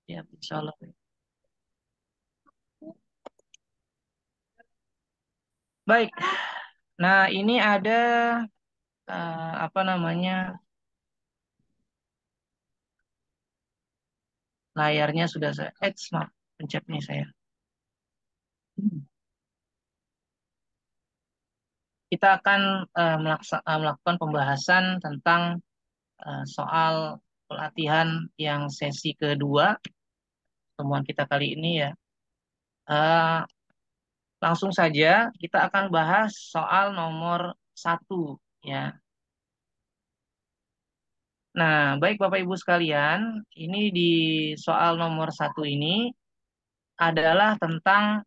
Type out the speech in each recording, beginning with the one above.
Ya, insya Allah. Baik. Nah, ini ada apa namanya, layarnya sudah saya, maaf, pencet nih saya. Kita akan melakukan pembahasan tentang soal pelatihan yang sesi kedua temuan kita kali ini ya. Eh, Langsung saja kita akan bahas soal nomor satu ya. Nah, baik Bapak Ibu sekalian, ini di soal nomor satu ini adalah tentang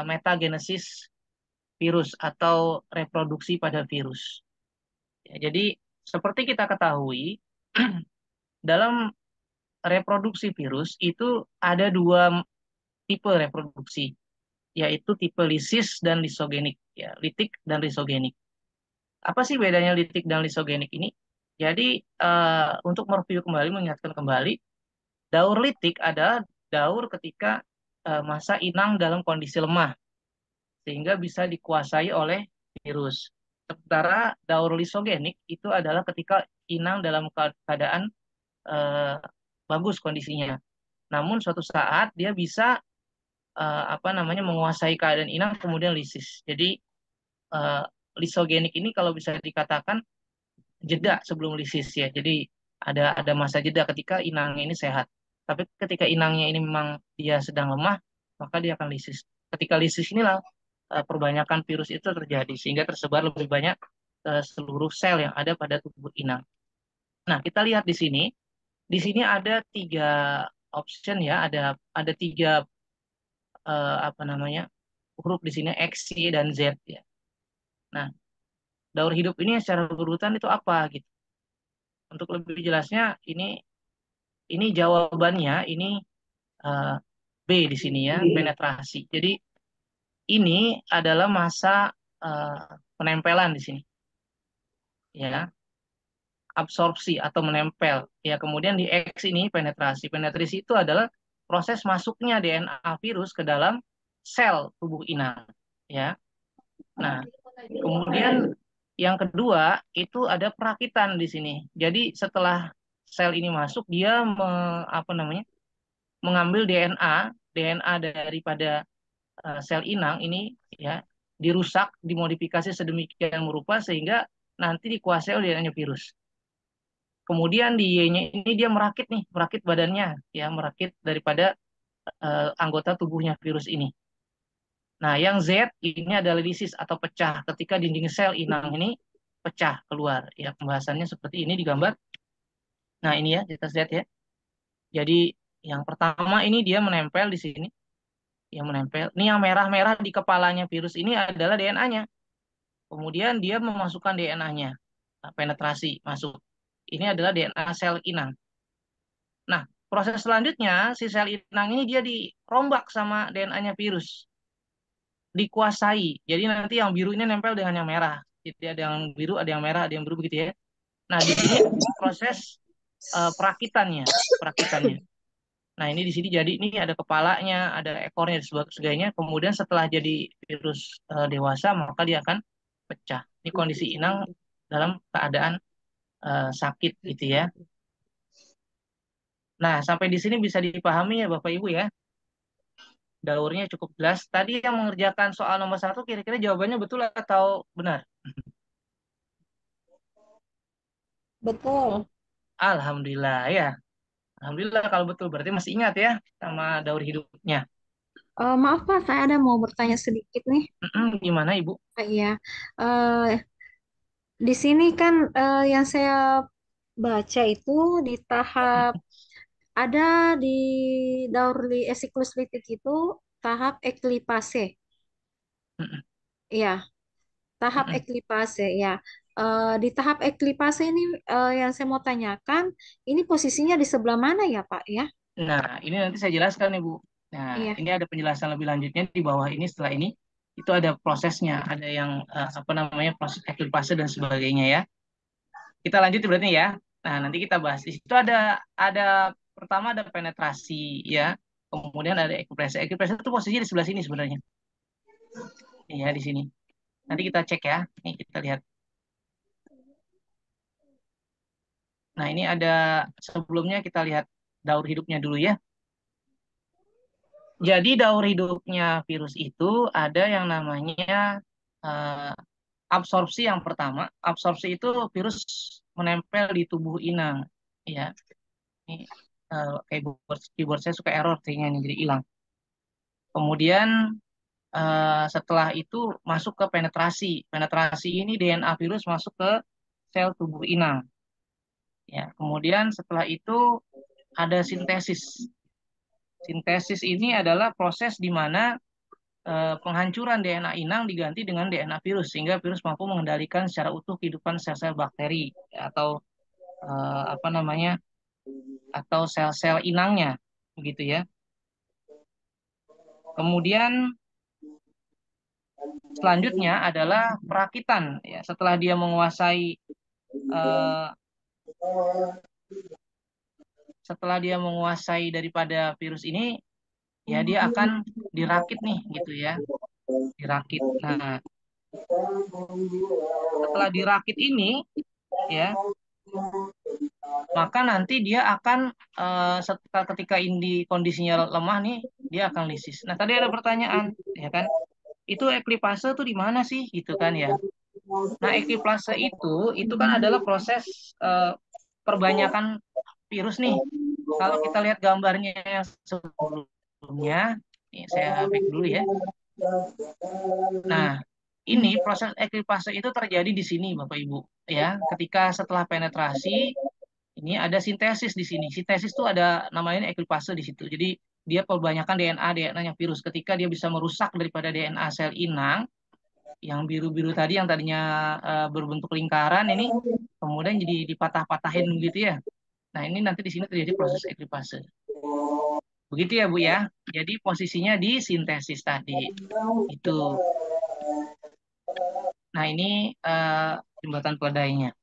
metagenesis virus atau reproduksi pada virus. Ya, jadi seperti kita ketahui, dalam reproduksi virus itu ada dua tipe reproduksi, yaitu tipe lisis dan lisogenik, ya, litik dan lisogenik. Apa sih bedanya litik dan lisogenik ini? Jadi untuk mereview kembali, mengingatkan kembali, daur litik adalah daur ketika masa inang dalam kondisi lemah, sehingga bisa dikuasai oleh virus. Sementara daur lisogenik itu adalah ketika inang dalam keadaan eh, bagus kondisinya. Namun suatu saat dia bisa apa namanya menguasai keadaan inang kemudian lisis. Jadi eh, lisogenik ini kalau bisa dikatakan jeda sebelum lisis ya. Jadi ada masa jeda ketika inangnya ini sehat. Tapi ketika inangnya ini memang dia sedang lemah, maka dia akan lisis. Ketika lisis inilah perbanyakan virus itu terjadi sehingga tersebar lebih banyak ke seluruh sel yang ada pada tubuh inang. Nah, kita lihat di sini. Di sini ada tiga option ya, ada tiga apa namanya huruf di sini X, Y, dan Z ya. Nah, daur hidup ini secara berurutan itu apa gitu? Untuk lebih jelasnya, ini jawabannya ini eh, B di sini ya, penetrasi. Jadi ini adalah masa eh, penempelan di sini ya, absorpsi atau menempel. Ya, kemudian di X ini penetrasi. Penetrasi itu adalah proses masuknya DNA virus ke dalam sel tubuh inang ya. Nah, kemudian yang kedua itu ada perakitan di sini. Jadi setelah sel ini masuk, dia apa namanya mengambil DNA daripada sel inang ini ya, dirusak, dimodifikasi sedemikian rupa sehingga nanti dikuasai oleh DNA virus. Kemudian di Y-nya ini dia merakit badannya ya, merakit daripada anggota tubuhnya virus ini. Nah, yang Z ini adalah lisis atau pecah ketika dinding sel inang ini pecah keluar. Ya, pembahasannya seperti ini digambar. Nah, ini ya, kita lihat ya. Jadi, yang pertama ini dia menempel di sini, yang menempel. Ini yang merah-merah di kepalanya virus ini adalah DNA-nya. Kemudian dia memasukkan DNA-nya, penetrasi masuk. Ini adalah DNA sel inang. Nah, proses selanjutnya si sel inang ini dia dirombak sama DNA-nya virus, dikuasai. Jadi nanti yang biru ini nempel dengan yang merah. Jadi ada yang biru, ada yang merah, ada yang biru begitu ya. Nah, di sini proses perakitannya, perakitannya. Nah, ini di sini jadi ini ada kepalanya, ada ekornya, dan sebagainya. Kemudian setelah jadi virus dewasa, maka dia akan pecah. Ini kondisi inang dalam keadaan sakit gitu ya. Nah, sampai di sini bisa dipahami ya Bapak Ibu ya. Daurnya cukup jelas. Tadi yang mengerjakan soal nomor satu, kira-kira jawabannya betul atau benar? Betul. Alhamdulillah ya. Alhamdulillah kalau betul. Berarti masih ingat ya sama daur hidupnya. Maaf Pak, saya ada mau bertanya sedikit nih. Gimana Ibu? Iya. Eh, di sini kan yang saya baca itu di tahap ada di Daurli siklus litik itu tahap eklipase. Mm-mm. Iya, tahap Mm-mm. eklipase ya. Di tahap eklipase ini yang saya mau tanyakan, ini posisinya di sebelah mana ya Pak ya? Nah, ini nanti saya jelaskan Ibu. Nah, Iya. ini ada penjelasan lebih lanjutnya di bawah ini setelah ini. Itu ada prosesnya, ada yang apa namanya proses eksilipase dan sebagainya ya. Kita lanjut berarti ya. Nah, nanti kita bahas. Di situ ada pertama ada penetrasi ya, kemudian ada ekupresi. Ekupresi itu posisinya di sebelah sini sebenarnya. Iya di sini. Nanti kita cek ya. Nih kita lihat. Nah ini ada sebelumnya kita lihat daur hidupnya dulu ya. Jadi daur hidupnya virus itu ada yang namanya eh, absorpsi yang pertama. Absorpsi itu virus menempel di tubuh inang. Ya, ini keyboard saya suka error kayaknya ini jadi hilang. Kemudian setelah itu masuk ke penetrasi. Penetrasi ini DNA virus masuk ke sel tubuh inang. Ya, kemudian setelah itu ada sintesis. Sintesis ini adalah proses di mana penghancuran DNA inang diganti dengan DNA virus sehingga virus mampu mengendalikan secara utuh kehidupan sel-sel bakteri ya, atau apa namanya atau sel-sel inangnya begitu ya. Kemudian selanjutnya adalah perakitan ya. Setelah dia menguasai eh, daripada virus ini ya dia akan dirakit nih gitu ya, dirakit. Nah, setelah dirakit ini ya maka nanti dia akan setelah ketika ini kondisinya lemah nih dia akan lisis. Nah tadi ada pertanyaan ya kan, itu eklipase tuh di mana sih gitu kan ya. Nah eklipase itu kan adalah proses eh, perbanyakan virus nih. Kalau kita lihat gambarnya yang sebelumnya, ini saya back dulu ya. Nah ini proses eklipase itu terjadi di sini Bapak Ibu ya, ketika setelah penetrasi ini ada sintesis di sini. Sintesis itu ada namanya eklipase di situ. Jadi dia perbanyakan DNA-nya virus. Ketika dia bisa merusak daripada DNA sel inang yang biru-biru tadi yang tadinya berbentuk lingkaran ini kemudian jadi dipatah-patahin gitu ya. Nah, ini nanti di sini terjadi proses eklipase. Begitu ya, Bu ya. Jadi posisinya di sintesis tadi. Itu. Nah, ini jembatan peledainya.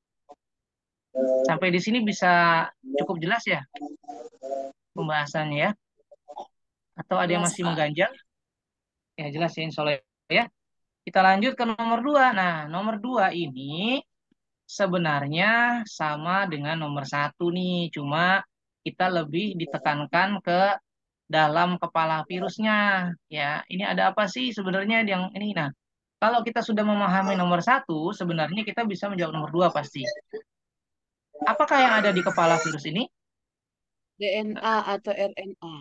Sampai di sini bisa cukup jelas ya pembahasannya ya. Atau ada yang Jelas, masih Pak. mengganjal? Ya jelas ya, insya Allah ya. Kita lanjut ke nomor dua. Nah, nomor dua ini sebenarnya sama dengan nomor satu nih, cuma kita lebih ditekankan ke dalam kepala virusnya. Ya, ini ada apa sih sebenarnya yang ini? Nah, kalau kita sudah memahami nomor satu, sebenarnya kita bisa menjawab nomor dua pasti. Apakah yang ada di kepala virus ini? DNA atau RNA.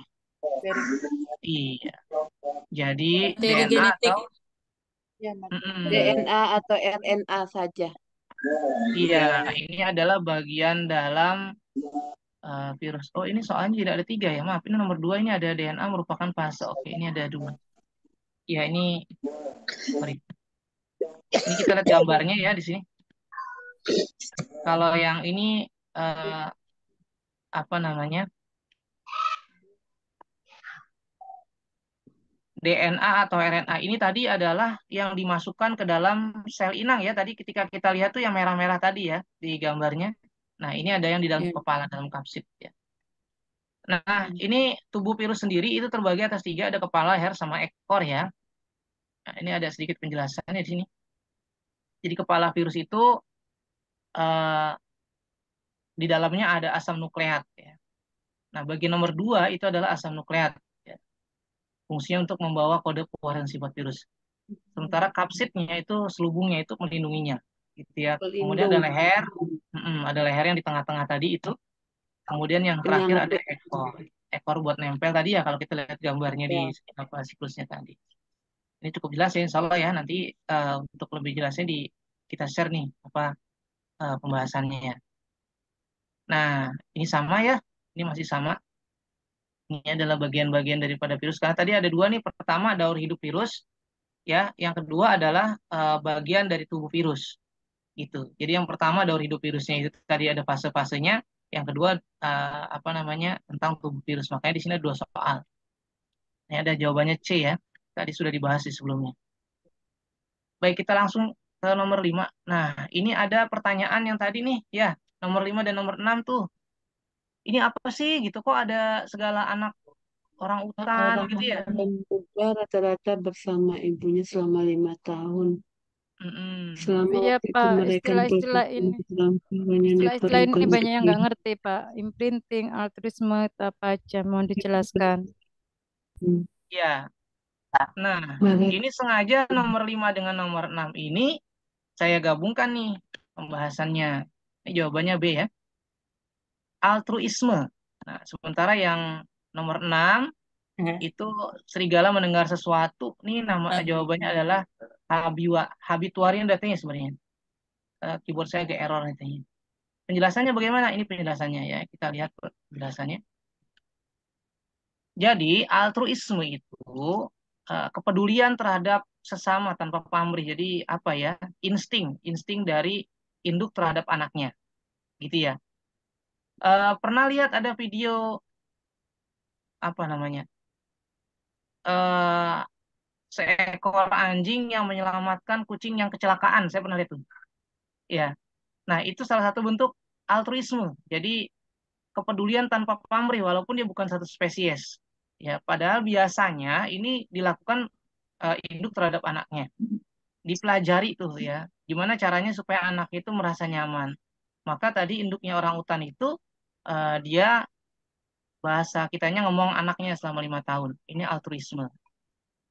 Iya, jadi Materi DNA genetik. atau Ya, Mas. Mm-mm. DNA atau RNA saja. Iya, ini adalah bagian dalam virus. Oh, ini soalnya tidak ada tiga ya. Maaf, ini nomor dua ini ada DNA merupakan fase. Oke, ini ada dua. Ya, ini sorry. Ini kita lihat gambarnya ya di sini. Kalau yang ini eh, apa namanya DNA atau RNA ini tadi adalah yang dimasukkan ke dalam sel inang ya. Tadi ketika kita lihat tuh yang merah-merah tadi ya di gambarnya. Nah, ini ada yang di dalam Ya. kepala, dalam kapsid ya. Nah, ini tubuh virus sendiri itu terbagi atas tiga, ada kepala, leher, sama ekor ya. Nah, ini ada sedikit penjelasannya di sini. Jadi kepala virus itu eh, di dalamnya ada asam nukleat ya. Nah, bagian nomor dua itu adalah asam nukleat ya. Fungsinya untuk membawa kode keluaran sifat virus. Sementara kapsidnya itu selubungnya itu melindunginya gitu ya. Kemudian ada Pelindung. leher, ada leher yang di tengah-tengah tadi itu. Kemudian yang terakhir ada Penyangga. ekor. Ekor buat nempel tadi ya kalau kita lihat gambarnya di Ya. apa siklusnya tadi. Ini cukup jelas ya insya Allah ya. Nanti untuk lebih jelasnya kita share nih apa pembahasannya ya. Nah, ini sama ya. Ini masih sama. Ini adalah bagian-bagian daripada virus. Karena tadi ada dua nih. Pertama daur hidup virus, ya. Yang kedua adalah bagian dari tubuh virus, gitu. Jadi yang pertama daur hidup virusnya itu tadi ada fase-fasenya. Yang kedua apa namanya tentang tubuh virus. Makanya di sini ada dua soal. Ini ada jawabannya C ya. Tadi sudah dibahas di sebelumnya. Baik, kita langsung ke nomor 5. Nah, ini ada pertanyaan yang tadi nih, ya. Nomor 5 dan nomor 6 tuh. ini apa sih gitu, kok ada segala anak orang utan Orang gitu ya. hutan juga rata-rata bersama ibunya selama 5 tahun. Mm-mm. Selama Iya waktu itu Pak, mereka istilah-istilah ini, berkumpul dalam lingkungan yang istilah-istilah ini diperlukan banyak yang nggak seperti ngerti Pak. Imprinting, altruisme itu apa aja, mohon dijelaskan. hmm, Ya, nah mereka ini sengaja nomor 5 dengan nomor 6 ini saya gabungkan nih pembahasannya. Ini jawabannya B ya, altruisme. Nah, sementara yang nomor 6 itu serigala mendengar sesuatu. Nih nama jawabannya adalah habituarian datanya sebenarnya. Keyboard saya agak error nih. Penjelasannya bagaimana? Ini penjelasannya ya. Kita lihat penjelasannya. Jadi altruisme itu kepedulian terhadap sesama tanpa pamrih. Jadi apa ya? Insting dari induk terhadap anaknya, gitu ya. Pernah lihat ada video apa namanya? eh Seekor anjing yang menyelamatkan kucing yang kecelakaan. Saya pernah lihat tuh. Ya. Nah, itu salah satu bentuk altruisme. Jadi kepedulian tanpa pamrih walaupun dia bukan satu spesies. Ya, padahal biasanya ini dilakukan induk terhadap anaknya. Dipelajari tuh ya, gimana caranya supaya anak itu merasa nyaman. Maka tadi induknya orang utan itu dia bahasa kitanya ngomong anaknya selama 5 tahun. Ini altruisme.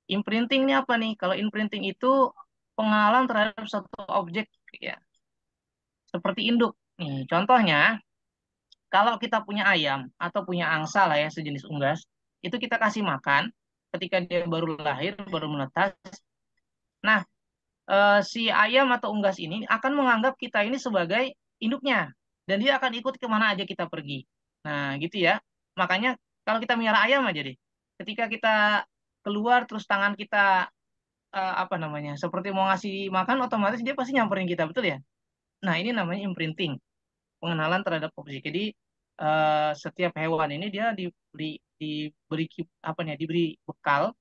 Imprinting ini apa nih? Kalau imprinting itu pengenalan terhadap satu objek ya, seperti induk. Nih, contohnya kalau kita punya ayam atau punya angsa lah ya sejenis unggas, itu kita kasih makan ketika dia baru lahir, baru menetas. Nah, si ayam atau unggas ini akan menganggap kita ini sebagai induknya dan dia akan ikut kemana aja kita pergi. Nah, gitu ya. Makanya kalau kita melihara ayam aja deh, ketika kita keluar terus tangan kita apa namanya, seperti mau ngasih makan, otomatis dia pasti nyamperin kita, betul ya? Nah, ini namanya imprinting, pengenalan terhadap objek. Jadi setiap hewan ini dia diberi apa nih, diberi bekal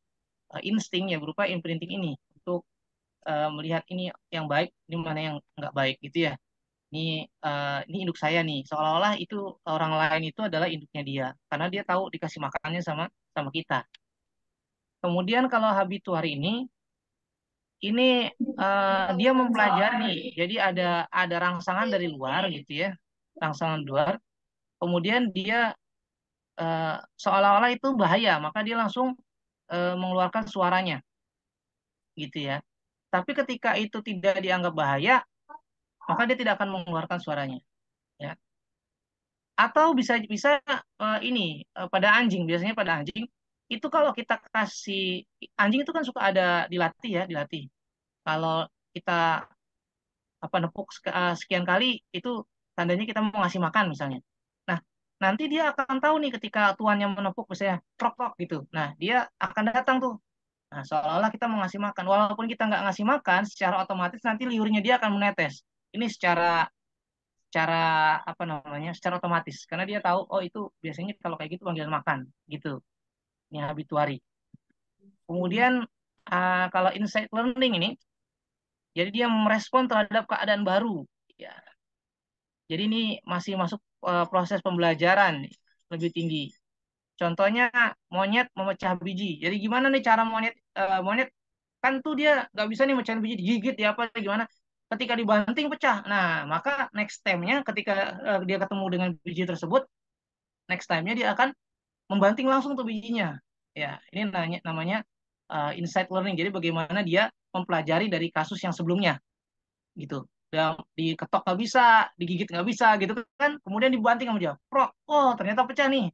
insting ya berupa imprinting ini untuk melihat ini yang baik, ini mana yang nggak baik gitu ya. Ini induk saya nih, seolah-olah itu orang lain itu adalah induknya dia, karena dia tahu dikasih makannya sama sama kita. Kemudian kalau habituari ini dia mempelajari, jadi ada rangsangan dari luar gitu ya, rangsangan luar. Kemudian dia eh, seolah-olah itu bahaya, maka dia langsung mengeluarkan suaranya gitu ya. Tapi ketika itu tidak dianggap bahaya, maka dia tidak akan mengeluarkan suaranya. Ya. Atau bisa bisa ini pada anjing, biasanya pada anjing itu kalau kita kasih, anjing itu kan suka ada dilatih ya, dilatih. Kalau kita apa nepuk sekian kali itu tandanya kita mau ngasih makan misalnya. Nah, nanti dia akan tahu nih ketika tuannya menepuk misalnya krok krok gitu. Nah, dia akan datang tuh. Nah, seolah-olah kita mau ngasih makan. Walaupun kita nggak ngasih makan, secara otomatis nanti liurnya dia akan menetes. Ini secara secara apa namanya? Secara otomatis. Karena dia tahu, oh itu biasanya kalau kayak gitu panggilan makan, gitu. Ini habituari. Kemudian kalau insight learning ini, jadi dia merespon terhadap keadaan baru. Ya, jadi ini masih masuk proses pembelajaran nih, lebih tinggi. Contohnya monyet memecah biji. Jadi gimana nih cara monyet kan tuh dia nggak bisa nih mecahin biji, digigit ya apa gimana? Ketika dibanting pecah. Nah, maka next time-nya ketika dia ketemu dengan biji tersebut, next time-nya dia akan membanting langsung tuh bijinya. Ya, ini namanya insight learning. Jadi bagaimana dia mempelajari dari kasus yang sebelumnya gitu. Dan diketok nggak bisa, digigit nggak bisa gitu kan. Kemudian dibanting sama dia. Prok, oh ternyata pecah nih.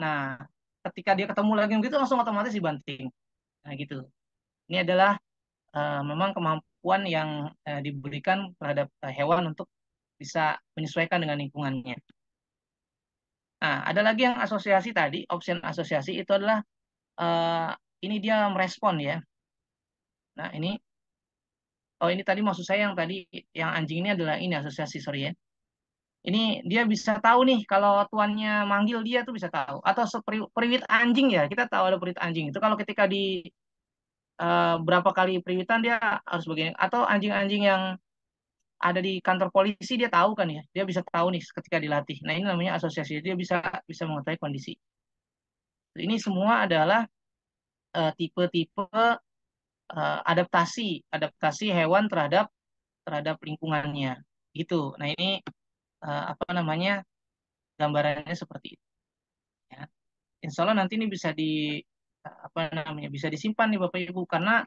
Nah, ketika dia ketemu lagi gitu langsung otomatis dibanting. Nah, gitu. Ini adalah memang kemampuan yang diberikan terhadap hewan untuk bisa menyesuaikan dengan lingkungannya. Nah, ada lagi yang asosiasi tadi, option asosiasi itu adalah eh, ini dia merespon ya. Nah, ini tadi maksud saya yang tadi yang anjing ini adalah ini asosiasi, sorry ya. Ini dia bisa tahu nih kalau tuannya manggil dia tuh bisa tahu. Atau periwit anjing ya, kita tahu ada periwit anjing itu kalau ketika di berapa kali periwitan dia harus begini. Atau anjing-anjing yang ada di kantor polisi dia tahu kan ya, dia bisa tahu nih ketika dilatih. Nah ini namanya asosiasi, dia bisa bisa mengetahui kondisi. Ini semua adalah tipe-tipe adaptasi adaptasi hewan terhadap terhadap lingkungannya gitu. Nah ini apa namanya gambarannya seperti itu. Ya. Insya Allah nanti ini bisa apa namanya bisa disimpan nih Bapak Ibu karena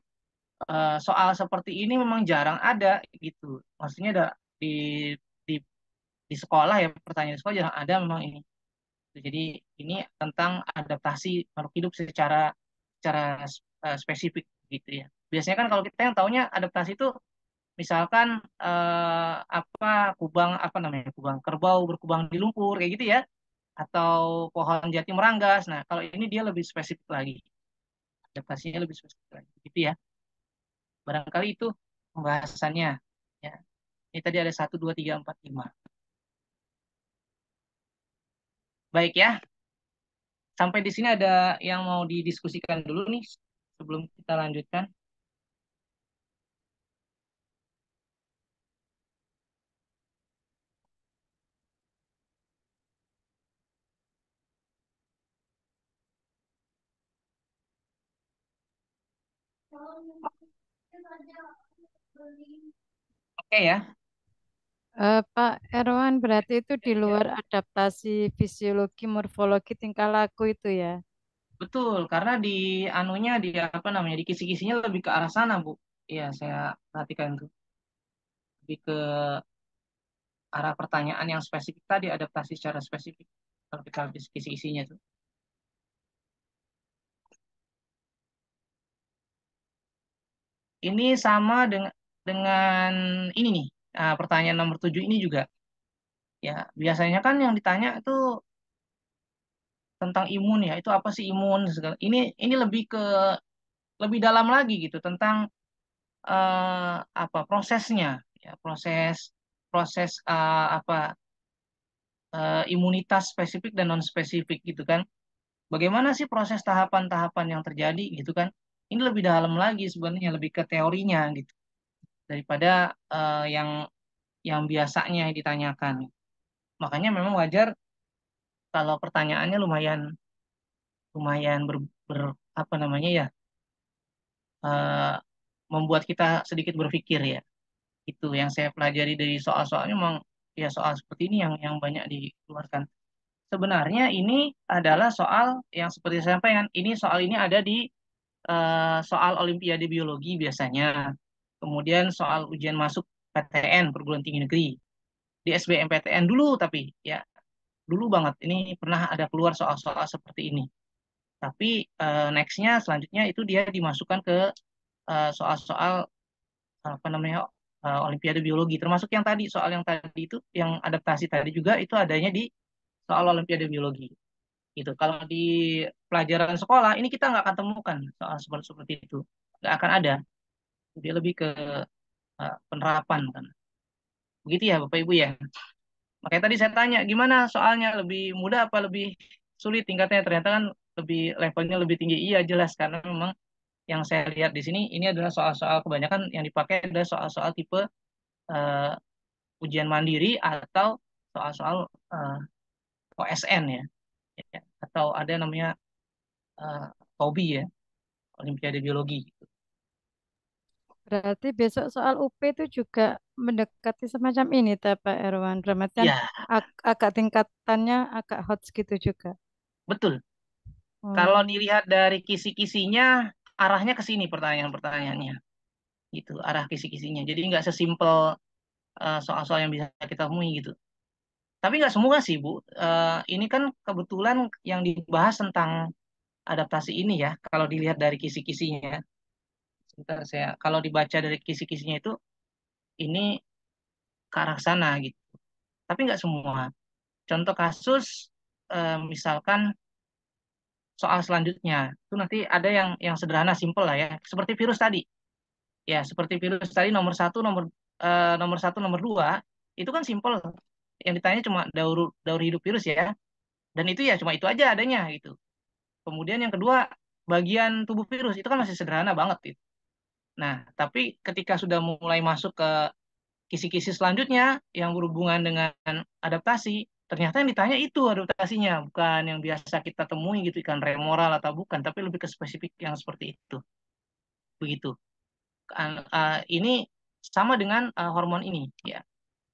soal seperti ini memang jarang ada gitu. Maksudnya ada di di di sekolah ya pertanyaan di sekolah jarang ada memang ini. Jadi ini tentang adaptasi makhluk hidup secara secara spesifik gitu ya. Biasanya kan kalau kita yang taunya adaptasi itu misalkan apa kubang apa namanya kubang kerbau berkubang di lumpur kayak gitu ya atau pohon jati meranggas. Nah, kalau ini dia lebih spesifik lagi. Adaptasinya lebih spesifik lagi gitu ya. Barangkali itu pembahasannya ya. Ini tadi ada 1, 2, 3, 4, 5. Baik ya. Sampai di sini ada yang mau didiskusikan dulu nih sebelum kita lanjutkan. Oke ya. Pak Erwan, berarti itu di Ya. luar adaptasi fisiologi, morfologi, tingkah laku itu ya? Betul, karena di anunya di apa namanya di kisi-kisinya lebih ke arah sana, Bu. Iya, saya perhatikan tuh. Lebih ke arah pertanyaan yang spesifik tadi, adaptasi secara spesifik. Kalau kita lihat di kisi-kisinya tuh. Ini sama dengan ini nih. Nah, pertanyaan nomor 7 ini juga. Ya, biasanya kan yang ditanya itu tentang imun ya. Itu apa sih imun segala. Ini lebih ke lebih dalam lagi gitu tentang apa prosesnya ya, proses proses apa imunitas spesifik dan non spesifik gitu kan. Bagaimana sih proses tahapan-tahapan yang terjadi gitu kan? Ini lebih dalam lagi sebenarnya lebih ke teorinya gitu daripada yang biasanya ditanyakan. Makanya memang wajar kalau pertanyaannya lumayan lumayan apa namanya ya eh, membuat kita sedikit berpikir ya. Itu yang saya pelajari dari soal-soalnya memang ya soal seperti ini yang banyak dikeluarkan. Sebenarnya ini adalah soal yang seperti saya sampaikan. Ini soal ini ada di soal Olimpiade Biologi biasanya. Kemudian soal ujian masuk PTN perguruan tinggi negeri di SBMPTN dulu tapi ya dulu banget ini pernah ada keluar soal-soal seperti ini. Tapi nextnya selanjutnya itu dia dimasukkan ke soal-soal apa namanya Olimpiade Biologi termasuk yang tadi soal yang tadi itu yang adaptasi tadi juga itu adanya di soal Olimpiade Biologi gitu. Kalau di pelajaran sekolah ini kita nggak akan temukan soal seperti seperti itu, nggak akan ada. Dia lebih ke penerapan kan. Begitu ya Bapak Ibu ya. Makanya tadi saya tanya gimana soalnya lebih mudah apa lebih sulit tingkatnya ternyata kan lebih levelnya lebih tinggi. Iya jelas karena memang yang saya lihat di sini ini adalah soal-soal kebanyakan yang dipakai adalah soal-soal tipe eh, ujian mandiri atau soal-soal eh, OSN ya. Ya. Atau ada namanya eh, TOBI ya, Olimpiade Biologi. Berarti besok soal UP itu juga mendekati semacam ini, ta, Pak Erwan. Dalam artian Ya, agak tingkatannya agak hot gitu juga. betul. Kalau Oh, dilihat dari kisi-kisinya, arahnya ke sini pertanyaan-pertanyaannya. Gitu, arah kisi-kisinya. Jadi nggak sesimpel soal-soal yang bisa kita temui gitu. Tapi nggak semua sih, Bu. Ini kan kebetulan yang dibahas tentang adaptasi ini ya. Kalau dilihat dari kisi-kisinya. Sebentar saya, kalau dibaca dari kisi-kisinya itu, ini ke arah sana gitu. Tapi nggak semua. Contoh kasus, misalkan soal selanjutnya itu nanti ada yang sederhana simple lah ya seperti virus tadi ya seperti virus tadi nomor satu nomor dua itu kan simple yang ditanya cuma daur daur hidup virus ya dan itu ya cuma itu aja adanya gitu kemudian yang kedua bagian tubuh virus itu kan masih sederhana banget gitu nah tapi ketika sudah mulai masuk ke kisi-kisi selanjutnya yang berhubungan dengan adaptasi, ternyata yang ditanya itu adaptasinya, bukan yang biasa kita temui gitu, ikan remoral atau bukan, tapi lebih ke spesifik yang seperti itu. Begitu. Ini sama dengan hormon ini, ya,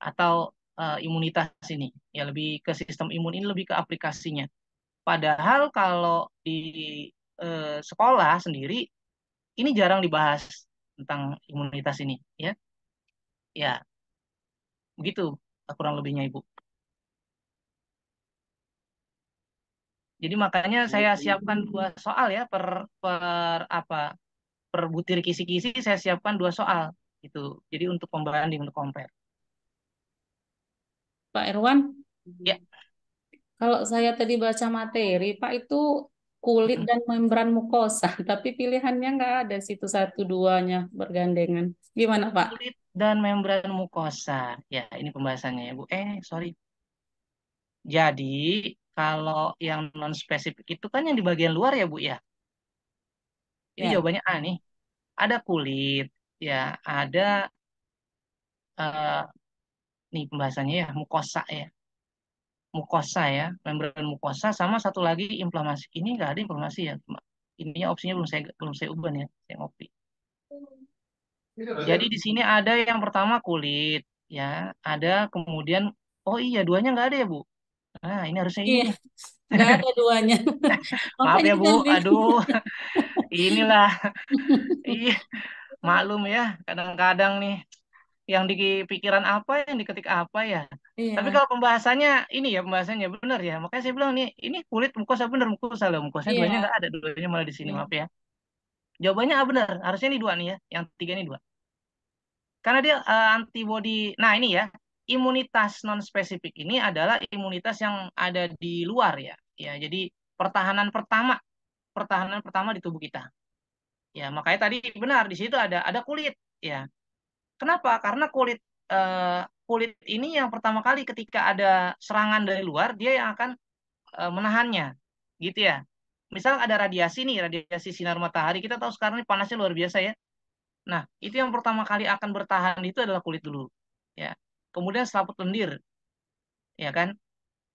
atau imunitas ini, ya lebih ke sistem imun ini lebih ke aplikasinya. Padahal kalau di sekolah sendiri ini jarang dibahas tentang imunitas ini, ya, ya begitu kurang lebihnya Ibu. Jadi makanya saya siapkan dua soal ya per apa per butir kisi-kisi saya siapkan dua soal gitu. Jadi untuk pembanding untuk compare. Pak Irwan, Ya. kalau saya tadi baca materi, Pak itu kulit Mm. dan membran mukosa, tapi pilihannya nggak ada situ satu duanya bergandengan. Gimana Pak? Kulit dan membran mukosa. Ya, ini pembahasannya ya Bu. Sorry. Jadi kalau yang non spesifik itu kan yang di bagian luar ya Bu ya. Jadi Ya. jawabannya A nih. Ada kulit, ya, ada eh, nih pembahasannya ya mukosa ya. Mukosa ya, membran mukosa sama satu lagi inflamasi. Ini nggak ada inflamasi ya. Ininya opsinya belum saya ubah ya, saya ngopi. Jadi di sini ada yang pertama kulit ya, ada kemudian oh iya duanya nggak ada ya Bu. Nah, ini harusnya ini Iya, nih. nggak ada duanya. Maaf Makanya ya Bu. saya bilang. Aduh, inilah iya maklum ya, kadang-kadang nih yang di pikiran apa yang diketik apa ya. Tapi Iya, kalau pembahasannya ini ya pembahasannya benar ya. Makanya saya bilang nih ini kulit mukosa benar mukosa loh. Mukosanya duanya iya, nggak ada, duanya malah di sini iya, maaf ya. Jawabannya A benar. Harusnya ini dua nih ya. Yang tiga ini dua. Karena dia antibody. Nah ini ya imunitas non spesifik ini adalah imunitas yang ada di luar ya. Ya jadi pertahanan pertama di tubuh kita. Ya makanya tadi benar di situ ada kulit ya. Kenapa? Karena eh, kulit ini yang pertama kali ketika ada serangan dari luar, dia yang akan menahannya, gitu ya. Misal ada radiasi nih, radiasi sinar matahari, kita tahu sekarang ini panasnya luar biasa ya. Nah, itu yang pertama kali akan bertahan itu adalah kulit dulu, ya. Kemudian selaput lendir, ya kan.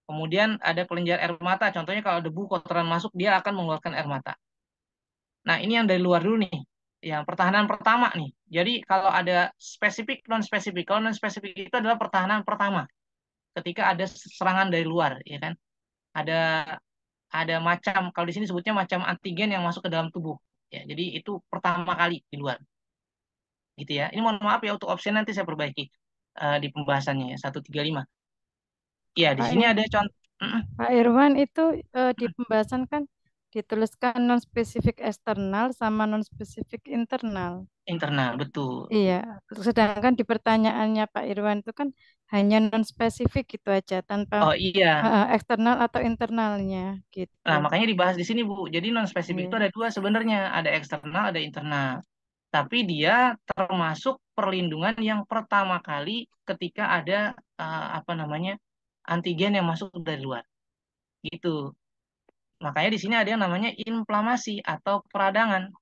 Kemudian ada kelenjar air mata. Contohnya kalau debu kotoran masuk, dia akan mengeluarkan air mata. Nah, ini yang dari luar dulu nih. Yang pertahanan pertama nih. Jadi kalau ada spesifik, non spesifik. Kalau non spesifik itu adalah pertahanan pertama ketika ada serangan dari luar, ya kan? Ada macam kalau di sini sebutnya macam antigen yang masuk ke dalam tubuh. Ya, jadi itu pertama kali di luar, gitu ya. Ini mohon maaf ya untuk opsi nanti saya perbaiki di pembahasannya ya 135. Ya, di Pak sini ada contoh Pak Irwan itu di pembahasan kan dituliskan non spesifik eksternal sama non spesifik internal. internal, betul. Iya, sedangkan di pertanyaannya Pak Irwan itu kan hanya non spesifik gitu aja tanpa Oh iya. eksternal atau internalnya gitu. Nah, makanya dibahas di sini, Bu. Jadi non spesifik itu Iya. ada dua sebenarnya, ada eksternal, ada internal. Tapi dia termasuk perlindungan yang pertama kali ketika ada apa namanya antigen yang masuk dari luar. Gitu. Makanya di sini ada yang namanya inflamasi atau peradangan.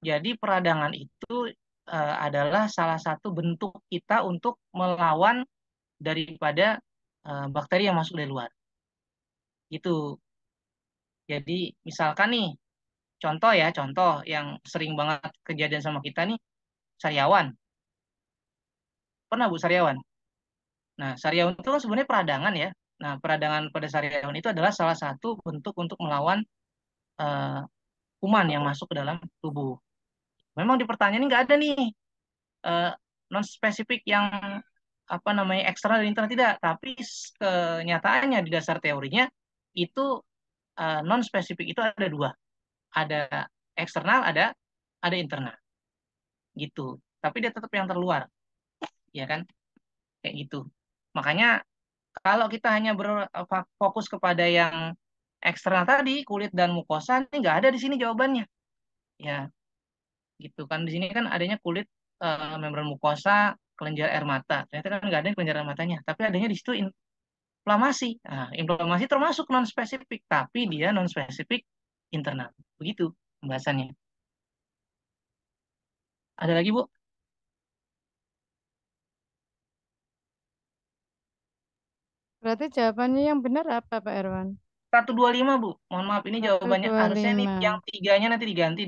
Jadi peradangan itu adalah salah satu bentuk kita untuk melawan daripada bakteri yang masuk dari luar. Gitu. Jadi misalkan nih, contoh yang sering banget kejadian sama kita nih, sariawan. Pernah Bu sariawan? Nah, sariawan itu kan sebenarnya peradangan ya. Nah, peradangan pada sariawan itu adalah salah satu bentuk untuk melawan eh, kuman yang masuk ke dalam tubuh. Memang di pertanyaan ini nggak ada nih eh, non spesifik yang apa namanya eksternal dan internal tidak, tapi kenyataannya di dasar teorinya itu non spesifik itu ada dua, ada eksternal, ada internal, gitu. Tapi dia tetap yang terluar, ya kan? Kayak gitu. Makanya kalau kita hanya berfokus kepada yang eksternal tadi, kulit dan mukosa, ini nggak ada di sini jawabannya, ya, gitu kan? Di sini kan adanya kulit, membran mukosa, kelenjar air mata. Ternyata kan nggak ada kelenjar air matanya, tapi adanya di situ inflamasi. Nah, inflamasi termasuk non spesifik, tapi dia non spesifik internal. Begitu pembahasannya. Ada lagi Bu? Berarti jawabannya yang benar apa, Pak Erwan? 125, Bu. Mohon maaf, ini jawabannya harusnya nih 125. yang tiganya nanti diganti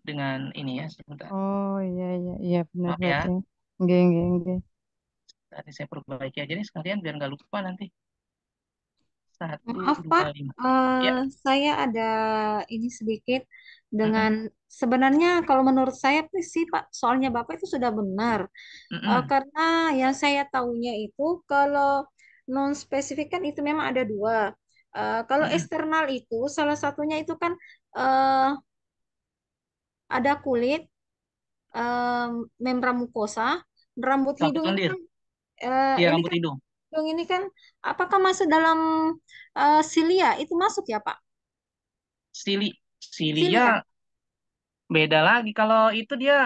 dengan ini ya, sebentar. Oh iya iya iya benar Maaf ya, berarti. Nggih nggih nggih. tadi saya perbaiki aja nih sekalian biar nggak lupa nanti. Satu Maaf dua Pak, lima. eh, Ya, saya ada ini sedikit mm-mm, dengan sebenarnya kalau menurut saya sih Pak, soalnya Bapak itu sudah benar. mm-mm, Karena yang saya tahunya itu kalau non spesifik kan itu memang ada dua. Kalau mm-mm. eksternal itu salah satunya itu kan eh, ada kulit, eh, membran mukosa, rambut Rambut hidung ini lendir. kan Iya, ini rambut kan hidung. hidung ini kan apakah masuk dalam silia? Itu masuk ya Pak? Sili, Silia. Silia beda lagi. Kalau itu dia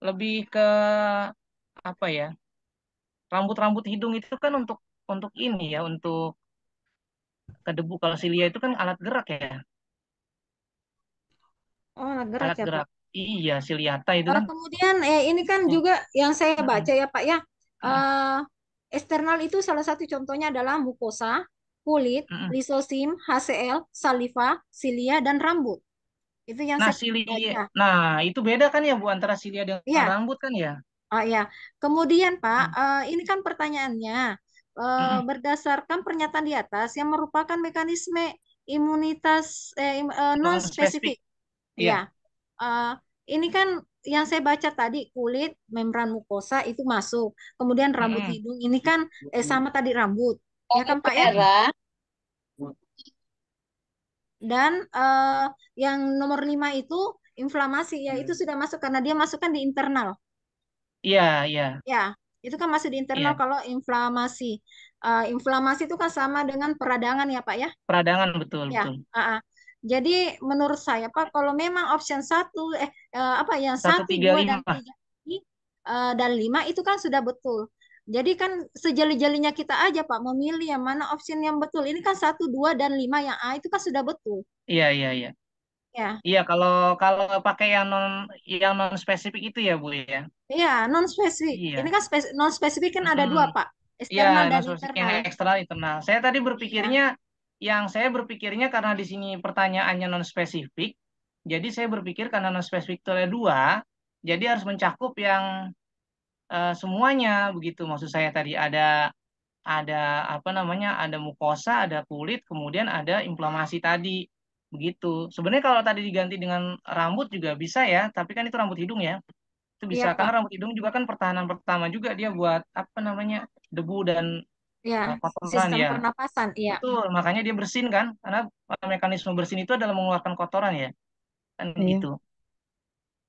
lebih ke apa ya? Rambut-rambut hidung itu kan untuk ini ya, untuk ke debu. Kalau Silia itu kan alat gerak ya, Oh, alat gerak alat ya Pak. gerak. Iya, Siliata itu kan. Kemudian ini kan Ya. juga yang saya Mm-mm, baca ya Pak ya. mm-mm, eh, Eksternal itu salah satu contohnya adalah mukosa, kulit, mm-mm. lisosim, HCl, saliva, silia, dan rambut. Itu yang Nah, saya Silia. baca. Nah, itu beda kan ya Bu antara Silia dengan Iya, rambut kan ya? ya. Kemudian Pak, Mm, ini kan pertanyaannya mm-mm. berdasarkan pernyataan di atas yang merupakan mekanisme imunitas non Non spesifik. spesifik. Ya, Iya. eh, ini kan yang saya baca tadi kulit, membran mukosa itu masuk. Kemudian rambut Mm-mm. hidung ini kan sama tadi rambut, ya kan Pak ya? Mm. Dan yang nomor 5 itu inflamasi ya itu sudah masuk karena dia masukkan di internal. Iya, iya, Ya, itu kan masih di internal iya. kalau inflamasi. Inflamasi itu kan sama dengan peradangan ya Pak ya? Peradangan betul, Ya. betul. ah, ah. Jadi menurut saya Pak, kalau memang option satu apa yang Satu satu, tiga dua dan lima. tiga ini dan lima itu kan sudah betul. Jadi kan sejeli-jelinya kita aja Pak memilih yang mana option yang betul. Ini kan satu, dua dan lima yang A itu kan sudah betul. Iya, iya, iya. Ya, Iya, kalau kalau pakai yang non spesifik itu ya, Bu ya. iya non spesifik. Ini Iya. kan non spesifik kan ada Mm-mm. dua Pak, Iya, eksternal dan non spesifik yang internal. eksternal internal. Saya tadi Iya, berpikirnya karena di sini pertanyaannya non spesifik, jadi saya berpikir karena non spesifik itu ada dua, jadi harus mencakup yang semuanya begitu. Maksud saya tadi ada apa namanya, ada mukosa, ada kulit, kemudian ada inflamasi tadi begitu. Sebenarnya kalau tadi diganti dengan rambut juga bisa ya, tapi kan itu rambut hidung ya. Itu bisa iya karena Pak. rambut hidung juga kan pertahanan pertama juga dia buat apa namanya, debu dan Iya, kotoran sistem ya. pernapasan. Iya, Betul, makanya dia bersin kan, karena mekanisme bersin itu adalah mengeluarkan kotoran ya, kan Iya. gitu.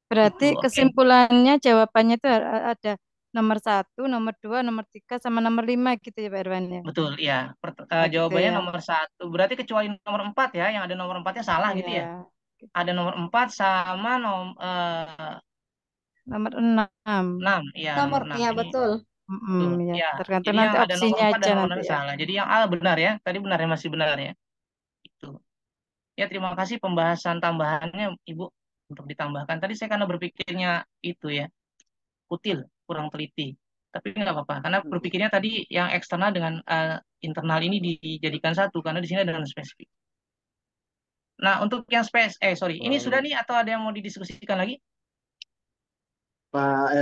Berarti Itu oke. kesimpulannya jawabannya itu ada nomor 1, nomor 2, nomor 3, sama nomor 5 gitu ya Pak Irwan ya. Betul ya. Oh gitu Jawabannya ya. nomor satu. Berarti kecuali nomor 4 ya, yang ada nomor empatnya salah gitu ya. Iya. Ada nomor 4 sama Nomor 6. 6. Iya, nomor nomor 6 ya ini. betul. Mm, Tuh, ya. ya. Tergantung Jadi nanti yang ada nomor opsinya 4 dan aja nomor nanti 6 ya. salah. Jadi yang A benar ya. Tadi benar ya, masih benar ya. Itu. Ya, terima kasih pembahasan tambahannya Ibu untuk ditambahkan. Tadi saya karena berpikirnya itu ya, kutil, kurang teliti. Tapi nggak apa-apa, karena berpikirnya tadi yang eksternal dengan internal ini dijadikan satu, karena di sini ada non spesifik. Nah, untuk yang sorry, ini sudah nih atau ada yang mau didiskusikan lagi? Pak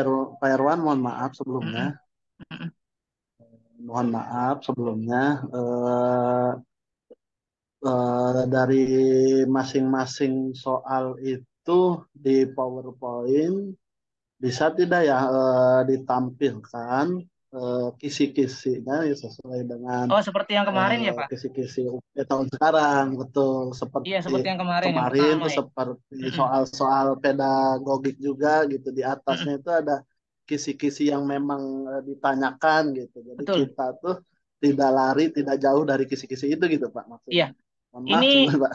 Erwan, mohon maaf sebelumnya. Mm-mm, mm-mm. Mohon maaf sebelumnya. Dari masing-masing soal itu di PowerPoint bisa tidak ya ditampilkan kisi-kisinya ya, sesuai dengan Oh, seperti yang kemarin ya, Pak? kisi-kisi tahun sekarang, betul Iya, seperti seperti yang kemarin, yang kemarin pertama tuh ya. seperti Mm-mm, soal-soal pedagogik juga gitu, di mm-mm. atasnya itu ada kisi-kisi yang memang ditanyakan gitu, jadi Betul. kita tuh tidak lari tidak jauh dari kisi-kisi itu gitu Pak, Iya, maksudnya. Mohon ini maaf sebelumnya Pak,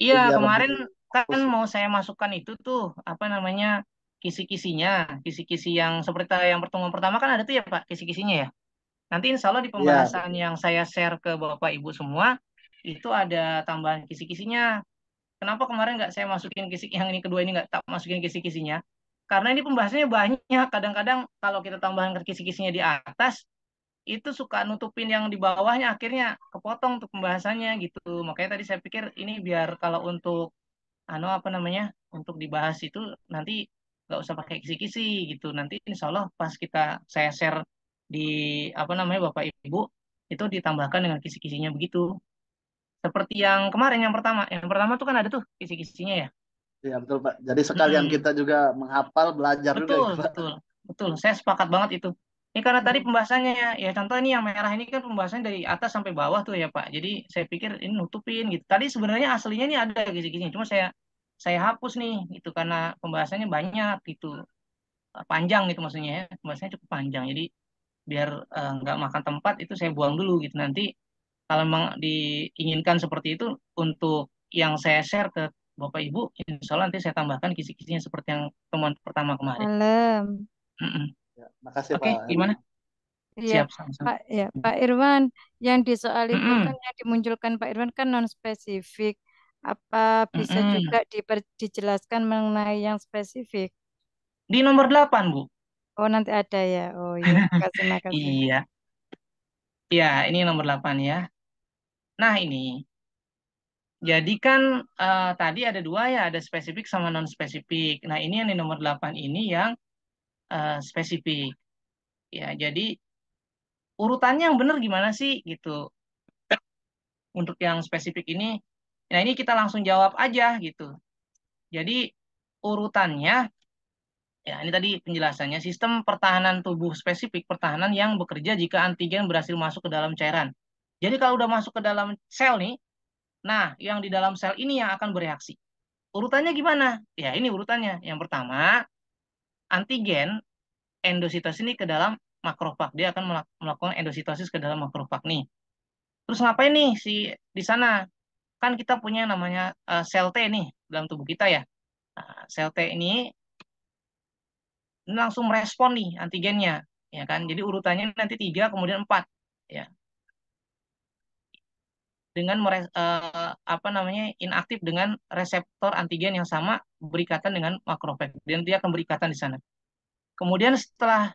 iya biar lebih kemarin kan fokus. mau saya masukkan itu tuh apa namanya, kisi-kisinya, kisi-kisi yang seperti yang pertemuan pertama kan ada tuh ya, Pak, kisi-kisinya ya. Nanti insya Allah di Iya pembahasan betul. yang saya share ke Bapak Ibu semua, itu ada tambahan kisi-kisinya. Kenapa kemarin nggak saya masukin kisi yang ini kedua ini nggak tak masukin kisi-kisinya? Karena ini pembahasannya banyak. Kadang-kadang kalau kita tambahkan kisi-kisinya di atas, itu suka nutupin yang di bawahnya, akhirnya kepotong untuk pembahasannya gitu. Makanya tadi saya pikir ini biar kalau untuk apa namanya untuk dibahas itu nanti nggak usah pakai kisi-kisi gitu. Nanti insya Allah pas saya share di apa namanya Bapak Ibu itu ditambahkan dengan kisi-kisinya begitu. Seperti yang kemarin yang pertama. Yang pertama tuh kan ada tuh kisi-kisinya ya. Ya betul Pak. Jadi sekalian Mm-mm. kita juga menghafal, belajar juga Betul, itu Pak. betul, betul. Saya sepakat banget itu. Ini karena tadi Hmm. pembahasannya ya contoh ini yang merah ini kan pembahasannya dari atas sampai bawah tuh ya Pak. Jadi saya pikir ini nutupin gitu. Tadi sebenarnya aslinya ini ada kisi-kisinya, cuma saya hapus nih itu karena pembahasannya banyak gitu. Panjang gitu maksudnya ya. Pembahasannya cukup panjang. Jadi biar nggak makan tempat itu saya buang dulu gitu. Nanti kalau memang diinginkan seperti itu untuk yang saya share ke Bapak Ibu, insya Allah nanti saya tambahkan kisi-kisinya seperti yang temuan pertama kemarin. Malam. Mm-mm. Ya, makasih Oke, Pak gimana? Herman. Iya, Siap, sama-sama. Pak Irwan, yang di soal itu kan Mm-mm. yang dimunculkan Pak Irwan kan non spesifik. Apa bisa juga Mm-mm. dijelaskan mengenai yang spesifik? Di nomor 8, Bu. Oh, nanti ada ya. Oh iya, makasih, makasih. Iya, ya ini nomor 8 ya. Nah ini, jadi kan tadi ada dua ya, ada spesifik sama non spesifik. Nah ini yang di nomor 8 ini yang spesifik. Ya, jadi urutannya yang benar gimana sih gitu. Untuk yang spesifik ini, nah ini kita langsung jawab aja gitu. Jadi urutannya, ya ini tadi penjelasannya, sistem pertahanan tubuh spesifik, pertahanan yang bekerja jika antigen berhasil masuk ke dalam cairan. Jadi kalau udah masuk ke dalam sel nih, nah yang di dalam sel ini yang akan bereaksi. Urutannya gimana? Ya ini urutannya. Yang pertama, antigen endositosis ini ke dalam makrofag. Dia akan melakukan endositosis ke dalam makrofag nih. Terus ngapain nih di sana? Kan kita punya namanya sel T nih dalam tubuh kita ya. Nah, sel T ini langsung merespon nih antigennya, ya kan? Jadi urutannya nanti 3 kemudian 4, ya. Dengan apa namanya inaktif dengan reseptor antigen yang sama berikatan dengan makrofag dan dia akan berikatan di sana. Kemudian setelah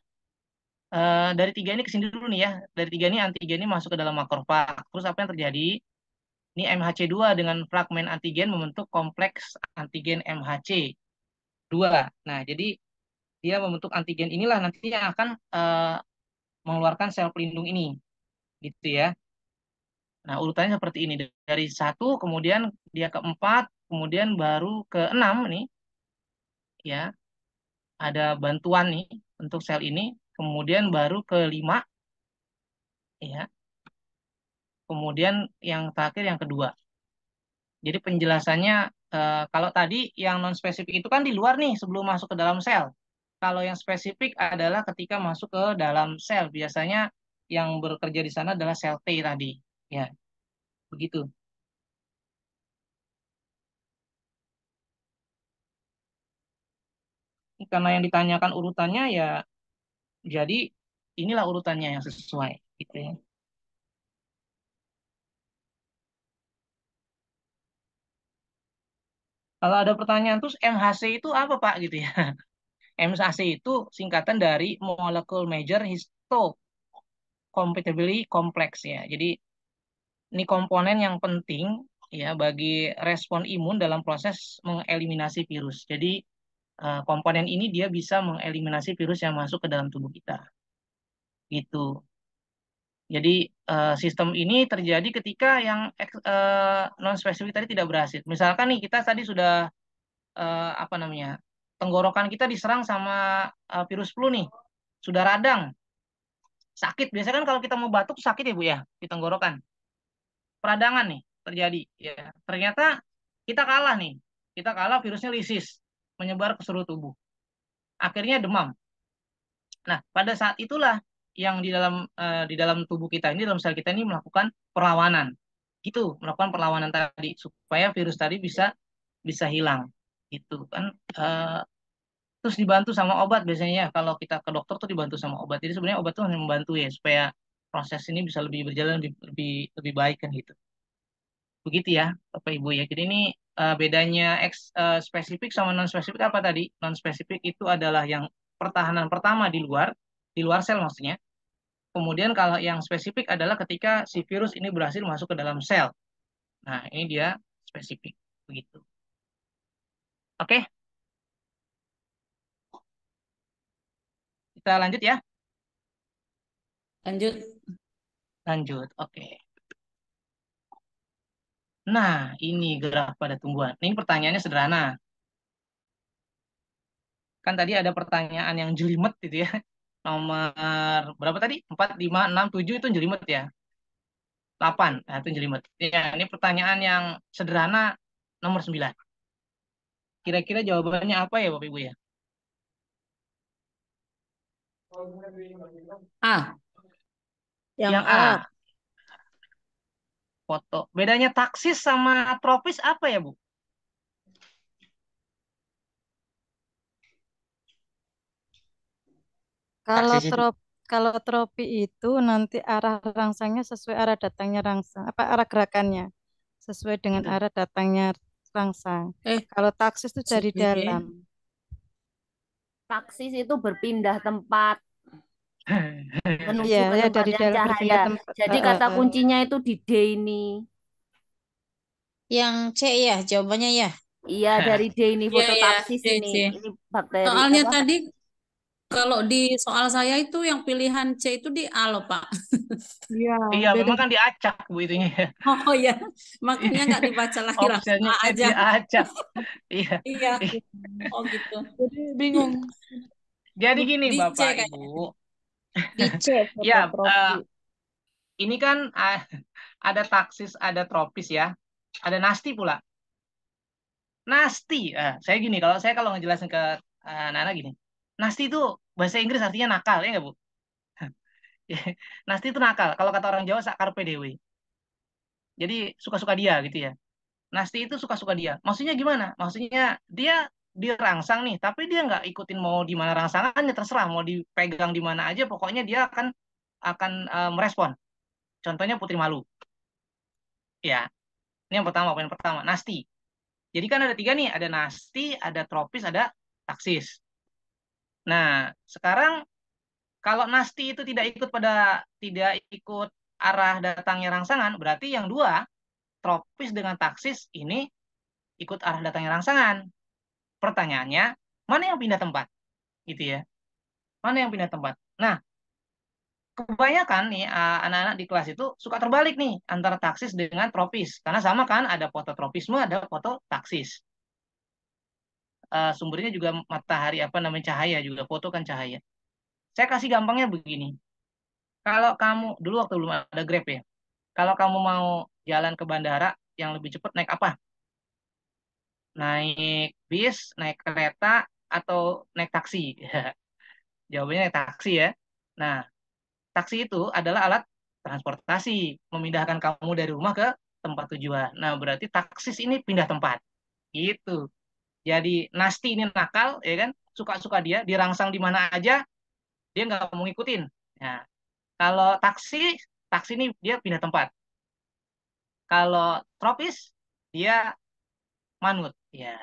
dari 3 ini kesini dulu nih ya, dari 3 ini antigen ini masuk ke dalam makrofag. Terus apa yang terjadi? Ini MHC2 dengan fragmen antigen membentuk kompleks antigen MHC2. Nah, jadi dia membentuk antigen inilah nanti yang akan mengeluarkan sel pelindung ini, gitu ya. Nah, urutannya seperti ini dari 1, kemudian dia ke 4, kemudian baru ke 6 nih, ya. Ada bantuan nih untuk sel ini, kemudian baru ke 5, ya. Kemudian yang terakhir yang kedua. Jadi penjelasannya kalau tadi yang non spesifik itu kan di luar nih sebelum masuk ke dalam sel. Kalau yang spesifik adalah ketika masuk ke dalam sel, biasanya yang bekerja di sana adalah sel T tadi. Ya, begitu. Karena yang ditanyakan urutannya ya, jadi inilah urutannya yang sesuai, gitu ya. Kalau ada pertanyaan terus MHC itu apa Pak gitu ya? MHC itu singkatan dari Molecule Major Histocompatibility Complex ya. Jadi ini komponen yang penting ya bagi respon imun dalam proses mengeliminasi virus. Jadi komponen ini dia bisa mengeliminasi virus yang masuk ke dalam tubuh kita. Gitu. Jadi sistem ini terjadi ketika yang non spesifik tadi tidak berhasil. Misalkan nih kita tadi sudah apa namanya tenggorokan kita diserang sama virus flu nih, sudah radang, sakit. Biasanya kan kalau kita mau batuk sakit ya Bu ya di tenggorokan. Peradangan nih terjadi. Ya ternyata kita kalah nih, kita kalah virusnya lisis menyebar ke seluruh tubuh. Akhirnya demam. Nah pada saat itulah yang di dalam tubuh kita ini dalam sel kita ini melakukan perlawanan gitu melakukan perlawanan tadi supaya virus tadi bisa bisa hilang gitu kan terus dibantu sama obat biasanya ya kalau kita ke dokter tuh dibantu sama obat jadi sebenarnya obat tuh hanya membantu ya supaya proses ini bisa lebih berjalan lebih baik kan gitu begitu ya Bapak Ibu ya jadi ini bedanya spesifik sama non spesifik apa tadi non spesifik itu adalah yang pertahanan pertama di luar sel maksudnya. Kemudian kalau yang spesifik adalah ketika si virus ini berhasil masuk ke dalam sel. Nah, ini dia spesifik. Begitu. Oke, kita lanjut ya. Lanjut. Lanjut. Oke. Nah, ini gerak pada tumbuhan. Ini pertanyaannya sederhana. Kan tadi ada pertanyaan yang jelimet gitu ya. Nomor berapa tadi? 4, 5, 6, 7 itu jelimet ya. 8, nah itu jelimet. Ya, ini pertanyaan yang sederhana nomor 9. Kira-kira jawabannya apa ya Bapak Ibu ya? A. Yang Yang A. A, foto. Bedanya taksis sama tropis apa ya Bu? Kalau Taksis itu. kalau tropi itu nanti arah rangsangnya sesuai arah datangnya rangsang, apa arah gerakannya sesuai dengan Betul. arah datangnya rangsang. Eh, Kalau taksis itu dari C. dalam. Taksis itu berpindah tempat menuju Iya, ke ya tempat dari yang dalam berpindah cahaya. tempat. Jadi kata kuncinya itu di D ini. Yang C ya, jawabannya ya. Iya, dari D ini Iya, iya, fototaksis C, ini. C. Ini bakteri Soalnya apa? tadi kalau di soal saya itu yang pilihan C itu di A loh, Pak. Iya, Iya, beda. memang kan diacak Bu itunya. Oh ya, makanya nggak dibaca lagi langsung Optionnya A aja. diacak. Iya. Iya, oh gitu. Jadi bingung. Jadi gini Di C Bapak kayaknya. Ibu. Di C, Ya, fototropi. ini kan ada taksis, ada tropis ya. Ada nasti pula. Nasti. Saya gini, kalau ngejelasin ke anak-anak gini. Nasti itu bahasa Inggris artinya nakal, ya nggak Bu? Nasti itu nakal. Kalau kata orang Jawa, sakar PDW. Jadi suka-suka dia gitu ya. Nasti itu suka-suka dia. Maksudnya gimana? Maksudnya dia dirangsang nih, tapi dia nggak ikutin mau di mana rangsangannya, terserah mau dipegang di mana aja, pokoknya dia akan merespon. Contohnya Putri Malu. Ya, ini yang pertama, poin pertama, nasti. Jadi kan ada 3 nih, ada nasti, ada tropis, ada taksis. Nah, sekarang kalau nasti itu tidak ikut arah datangnya rangsangan, berarti yang 2, tropis dengan taksis ini ikut arah datangnya rangsangan. Pertanyaannya, mana yang pindah tempat? Gitu ya. Mana yang pindah tempat? Nah, kebanyakan nih anak-anak di kelas itu suka terbalik nih antara taksis dengan tropis. Karena sama kan, ada fototropisme, ada fototaksis. Sumbernya juga matahari, apa namanya, cahaya juga. Foto kan cahaya. Saya kasih gampangnya begini. Kalau kamu, dulu waktu belum ada Grab ya, kalau kamu mau jalan ke bandara yang lebih cepat naik apa? Naik bis, naik kereta, atau naik taksi? Jawabannya naik taksi ya. Nah, taksi itu adalah alat transportasi, memindahkan kamu dari rumah ke tempat tujuan. Nah, berarti taksis ini pindah tempat. Gitu. Jadi nasti ini nakal, ya kan? Suka-suka dia, dirangsang di mana aja, dia nggak mau ngikutin. Nah, kalau taksi ini dia pindah tempat. Kalau tropis, dia manut. Ya,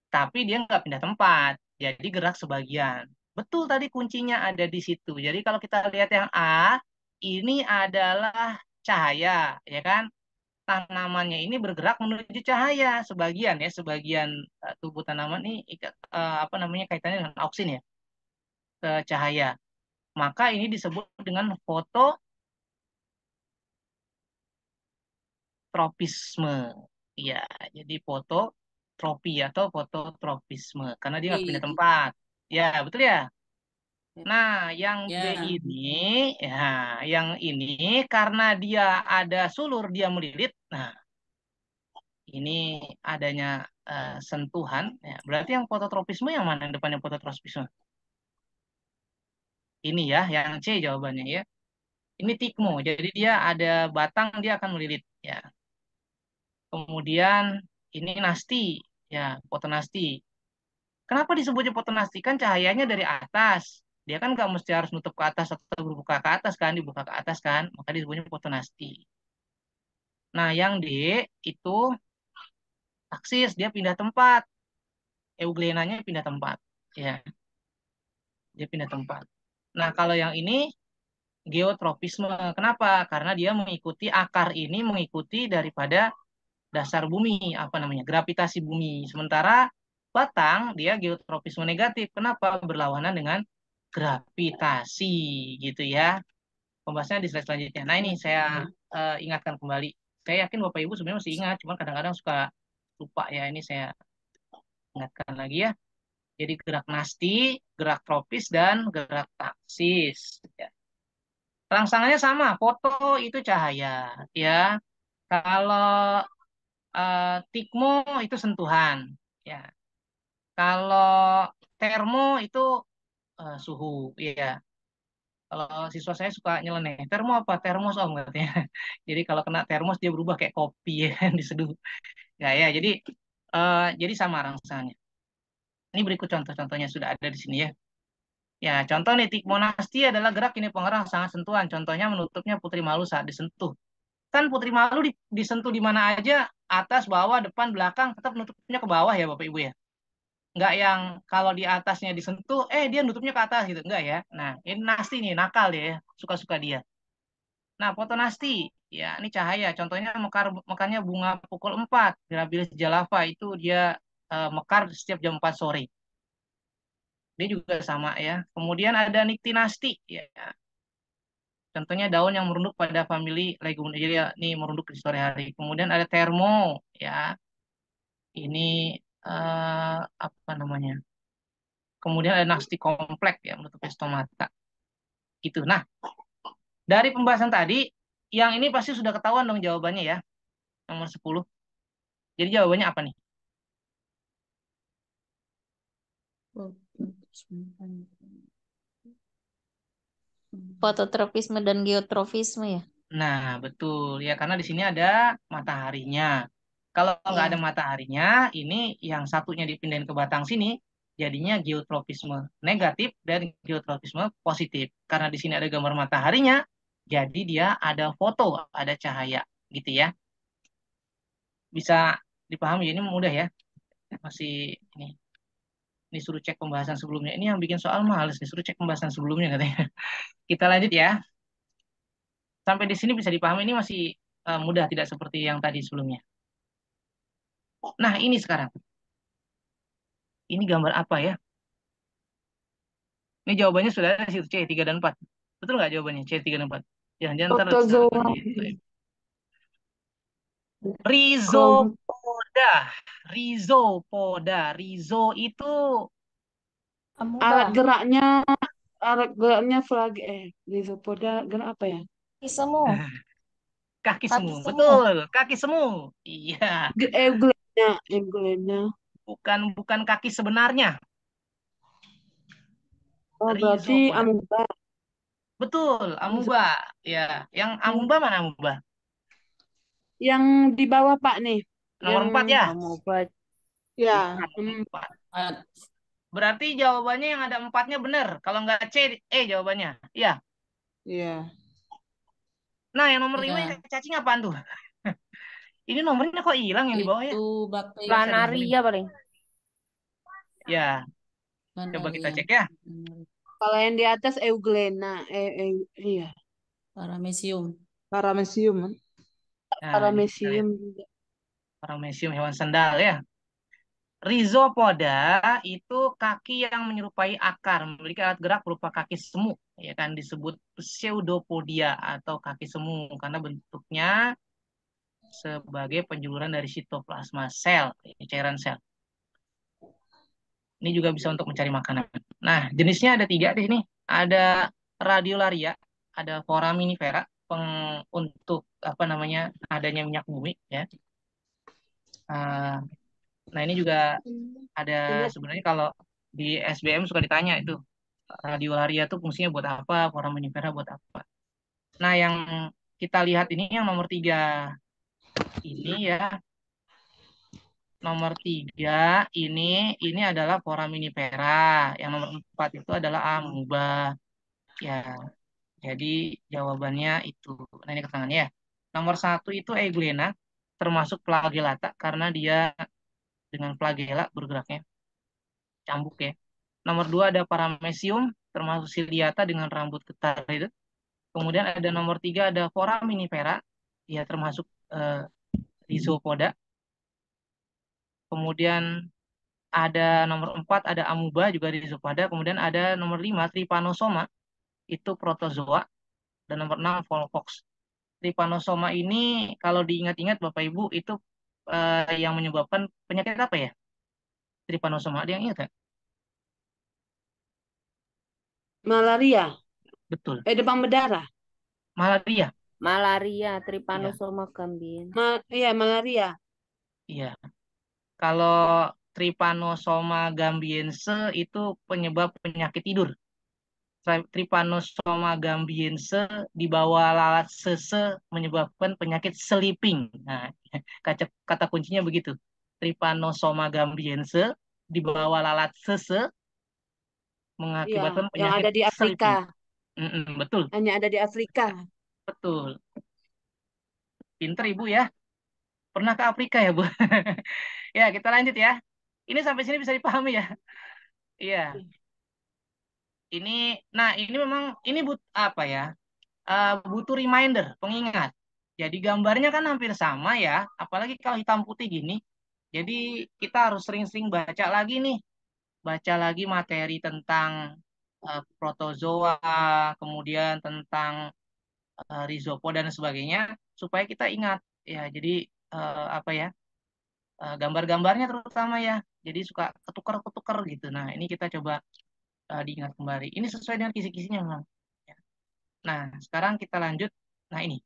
tapi dia nggak pindah tempat. Jadi gerak sebagian. Betul tadi kuncinya ada di situ. Jadi kalau kita lihat yang A, ini adalah cahaya, ya kan? Tanamannya ini bergerak menuju cahaya sebagian ya, sebagian tubuh tanaman ini apa namanya, kaitannya dengan auksin ya, ke cahaya. Maka ini disebut dengan fototropisme. Ya, jadi fototropi atau fototropisme karena dia nggak pindah I. tempat. Ya, betul ya. Nah, yang B Ya. ini, ya, yang ini karena dia ada sulur, dia melilit. Nah, ini adanya sentuhan, ya. Berarti yang fototropisme yang mana, yang depannya fototropisme? Ini ya, yang C jawabannya ya. Ini tikmo, jadi dia ada batang, dia akan melilit. Ya. Kemudian ini nasti, ya, fotonasti. Kenapa disebutnya fotonasti? Kan cahayanya dari atas. Dia kan nggak mesti harus nutup ke atas atau berbuka ke atas kan, dibuka ke atas kan, maka disebutnya fotonasti. Nah, yang D itu taksis, dia pindah tempat. Euglenanya pindah tempat. Ya, dia pindah tempat. Nah, kalau yang ini geotropisme. Kenapa? Karena dia mengikuti akar ini mengikuti daripada dasar bumi, apa namanya, gravitasi bumi. Sementara batang dia geotropisme negatif. Kenapa? Berlawanan dengan gravitasi gitu ya. Pembahasannya di slide selanjutnya. Nah ini saya ingatkan kembali. Saya yakin Bapak Ibu sebenarnya masih ingat, cuman kadang-kadang suka lupa ya. Ini saya ingatkan lagi ya. Jadi gerak nasti, gerak tropis, dan gerak taksis. Ya. Rangsangannya sama, foto itu cahaya. Ya, kalau tikmo itu sentuhan. Ya, kalau termo itu suhu. Ya, kalau siswa saya suka nyeleneh. Termo apa? Termos om katanya. Jadi kalau kena termos dia berubah kayak kopi ya, diseduh. Ya, ya. Jadi sama rangsangannya. Ini berikut contoh-contohnya sudah ada di sini ya. Ya, contoh nih, tikmonasti adalah gerak ini pengerang sangat sentuhan. Contohnya menutupnya putri malu saat disentuh. Kan putri malu disentuh di mana aja, atas, bawah, depan, belakang, tetap nutupnya ke bawah ya Bapak Ibu ya. Nggak yang kalau di atasnya disentuh, dia nutupnya ke atas gitu. Enggak ya. Nah, ini nasti nih, nakal dia ya. Suka-suka dia. Nah, foto nasti. Ya, ini cahaya. Contohnya mekarnya bunga pukul 4. Mirabilis jalava itu dia mekar setiap jam 4 sore. Dia juga sama ya. Kemudian ada niktinasti ya. Contohnya daun yang merunduk pada famili leguminosa. Jadi ya, ini merunduk di sore hari. Kemudian ada termo ya. Ini apa namanya? Kemudian ada nasti kompleks ya menutupi stomata. Gitu. Nah, dari pembahasan tadi yang ini pasti sudah ketahuan dong jawabannya ya. Nomor 10. Jadi jawabannya apa nih? Fototropisme dan geotropisme ya. Nah, betul ya karena di sini ada mataharinya. Kalau nggak Ya. ada mataharinya, ini yang satunya dipindahin ke batang sini, jadinya geotropisme negatif dan geotropisme positif. Karena di sini ada gambar mataharinya, jadi dia ada foto, ada cahaya, gitu ya. Bisa dipahami, ini mudah ya. Masih ini. Ini suruh cek pembahasan sebelumnya. Ini yang bikin soal males, nih suruh cek pembahasan sebelumnya katanya. Kita lanjut ya. Sampai di sini bisa dipahami, ini masih mudah, tidak seperti yang tadi sebelumnya. Nah, ini sekarang. Ini gambar apa ya? Ini jawabannya sudah ada di situ, C, 3 dan 4. Betul nggak jawabannya, C, 3 dan 4? Jangan-jangan ntar salah Protozoa. lagi. Rhizopoda. Rhizopoda. Rhizo itu Alat geraknya, alat geraknya Rhizopoda gerak apa ya? Semu. kaki Kaki semu. semu. Betul, kaki semu. Iya, Euglena. bukan kaki sebenarnya. Oh, berarti Rhizopoda. amuba. Betul, amuba. Ya, yang amuba mana amuba? Yang di bawah Pak nih. Nomor 4 ya? Amoeba. Ya. Empat. Berarti jawabannya yang ada 4-nya benar. Kalau nggak C, jawabannya. Iya. Iya. Nah, yang nomor 5 yang Ya, kayak cacing apaan tuh? Ini nomornya kok hilang yang di bawah ya? itu bakteri Planaria paling. Ya, coba kita planaria. cek ya. Kalau yang di atas Euglena. Iya. Paramecium. Paramecium. Nah, ini kita lihat. Paramecium juga. Paramecium hewan sendal ya. Rhizopoda itu kaki yang menyerupai akar, memiliki alat gerak berupa kaki semu, ya kan disebut pseudopodia atau kaki semu karena bentuknya sebagai penjuluran dari sitoplasma sel, cairan sel. Ini juga bisa untuk mencari makanan. Nah, jenisnya ada 3 di sini. Ada radiolaria, ada foraminifera untuk apa namanya adanya minyak bumi ya. Nah, ini juga ada sebenarnya kalau di SBM suka ditanya itu radiolaria itu fungsinya buat apa, foraminifera buat apa. Nah, yang kita lihat ini yang nomor 3 ini ya. Nomor 3 ini adalah foraminifera. Yang nomor 4 itu adalah amuba. Ya, jadi jawabannya itu. Nah, ini keterangannya ya. Nomor 1 itu Euglena, termasuk flagellata karena dia dengan flagella bergeraknya cambuk ya. Nomor 2 ada Paramecium, termasuk Ciliata dengan rambut getar itu. Kemudian ada nomor 3 ada foraminifera, ya termasuk rhizopoda. Kemudian ada nomor 4 ada amuba juga rhizopoda. Kemudian ada nomor 5 trypanosoma, itu protozoa. Dan nomor 6 volvox. Trypanosoma ini kalau diingat-ingat Bapak Ibu itu yang menyebabkan penyakit apa ya? Trypanosoma, ada yang ingat nggak? Malaria. Betul, Demam berdarah. malaria. Malaria, Iya, Trypanosoma gambiense. Iya, malaria. iya. Kalau Trypanosoma gambiense itu penyebab penyakit tidur. Trypanosoma gambiense di bawah lalat sese menyebabkan penyakit sleeping. Nah, kata kuncinya begitu. Trypanosoma gambiense di bawah lalat sese Iya, mengakibatkan yang penyakit ada di Afrika. sleeping. Betul, Hanya ada di Afrika. betul. Pinter Ibu ya. Pernah ke Afrika ya, Bu? Ya, kita lanjut ya. Ini sampai sini bisa dipahami ya. Iya. Ini memang ini apa ya? Butuh reminder, pengingat. Jadi gambarnya kan hampir sama ya, apalagi kalau hitam putih gini. Jadi kita harus sering-sering baca lagi nih, baca lagi materi tentang protozoa, kemudian tentang rhizopoda dan sebagainya, supaya kita ingat ya. Jadi apa ya, gambar-gambarnya terutama ya. Jadi suka ketukar-ketukar gitu. Nah ini kita coba diingat kembali. Ini sesuai dengan kisi-kisinya memang. Ya. Nah sekarang kita lanjut. Nah ini.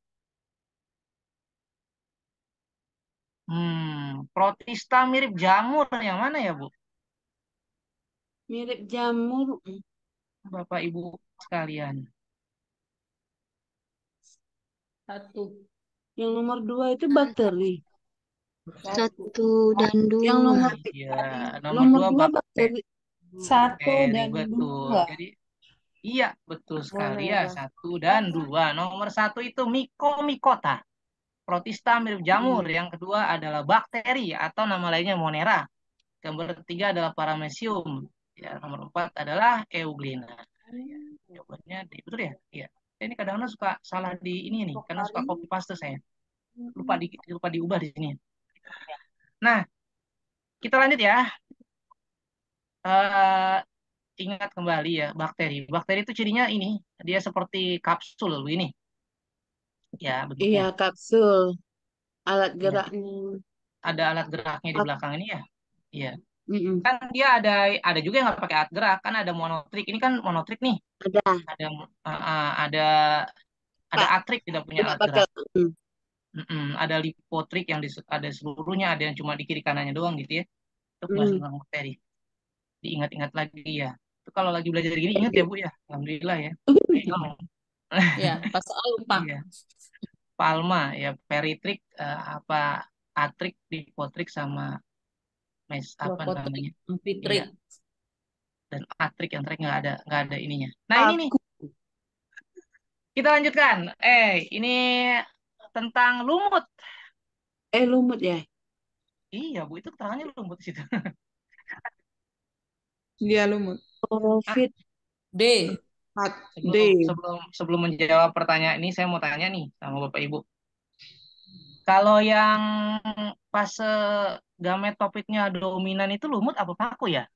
Protista mirip jamur yang mana ya, Bu? Mirip jamur. Bapak Ibu sekalian. Satu. Yang nomor 2 itu bakteri. Satu dan Yang dua. nomor Ya, nomor nomor 2 2 bakteri. Satu dan betul. dua. Jadi iya betul sekali ya, Monera. 1 dan 2. Nomor 1 itu Mycomycota. Protista mirip jamur. Yang kedua adalah bakteri atau nama lainnya Monera. Gambar ketiga adalah Paramecium. Ya, nomor 4 adalah Euglena. Ya, jawabannya D. Betul ya? Iya. Ini kadang-kadang suka salah di ini nih, karena suka copy paste saya. Lupa diubah di sini. Nah, kita lanjut ya. Eh, ingat kembali ya, bakteri. Bakteri itu cirinya ini, dia seperti kapsul ini. Ya, Iya, bentuknya. kapsul. Alat Ya, geraknya. ada alat geraknya di belakang ini ya. Iya. Mm-mm. Kan dia ada juga yang nggak pakai alat gerak, kan ada monotrik. Ini kan monotrik nih. Ada. Ada ada Pak, atrik tidak punya tidak alat pakai. gerak. Ada lipotrik yang ada seluruhnya, ada yang cuma di kiri kanannya doang gitu ya. Itu pembahasan tentang bakteri. Diingat-ingat lagi ya. Itu kalau lagi belajar gini ingat ya Bu ya. Alhamdulillah ya. Ya, pas lupa. Iya. Palma ya, peritrik apa atrik, lipotrik sama apa Lopotrik, namanya? ampitrik. Iya. Dan atrik yang trik nggak ada ininya. Nah ini nih kita lanjutkan. Ini tentang lumut. Lumut ya. Iya Bu, itu keterangannya lumut di situ. Dia lumut. Profit. D. D. Sebelum menjawab pertanyaan ini, saya mau tanya nih sama Bapak Ibu. Kalau yang fase gametopitnya dominan itu lumut apa paku ya?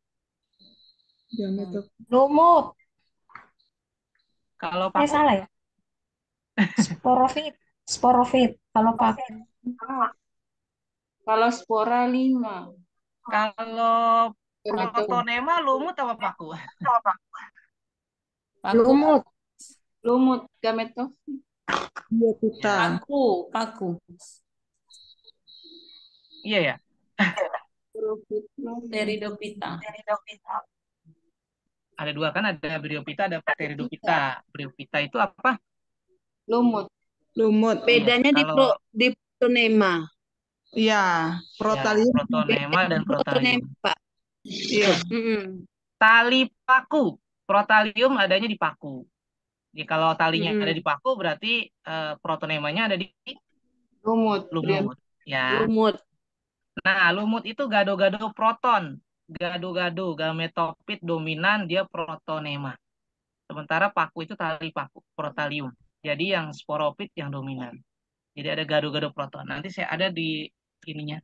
Lumut. Kalau paku? Salah ya? Sporofit. Kalau paku. Kalau spora 5. Kalau protonema lumut apa paku? Lumut. Lumut gametofit. Paku. Iya ya. Pteridophyta. Ada dua kan, ada Bryophyta, ada Pteridophyta. Bryophyta itu apa? Lumut. Bedanya di protonema. ya, protalium. Protonema dan protalium. Pak. Iya. Tali paku. Protalium adanya di paku. Jadi kalau talinya ada di paku berarti protonemanya ada di Lumut. Ya. Lumut. Nah, lumut itu gado-gado proton. Gado-gado gametopit dominan dia protonema. Sementara paku itu tali paku, protalium. Jadi yang sporofit yang dominan. Jadi ada gado-gado proton. Nanti saya ada di ininya.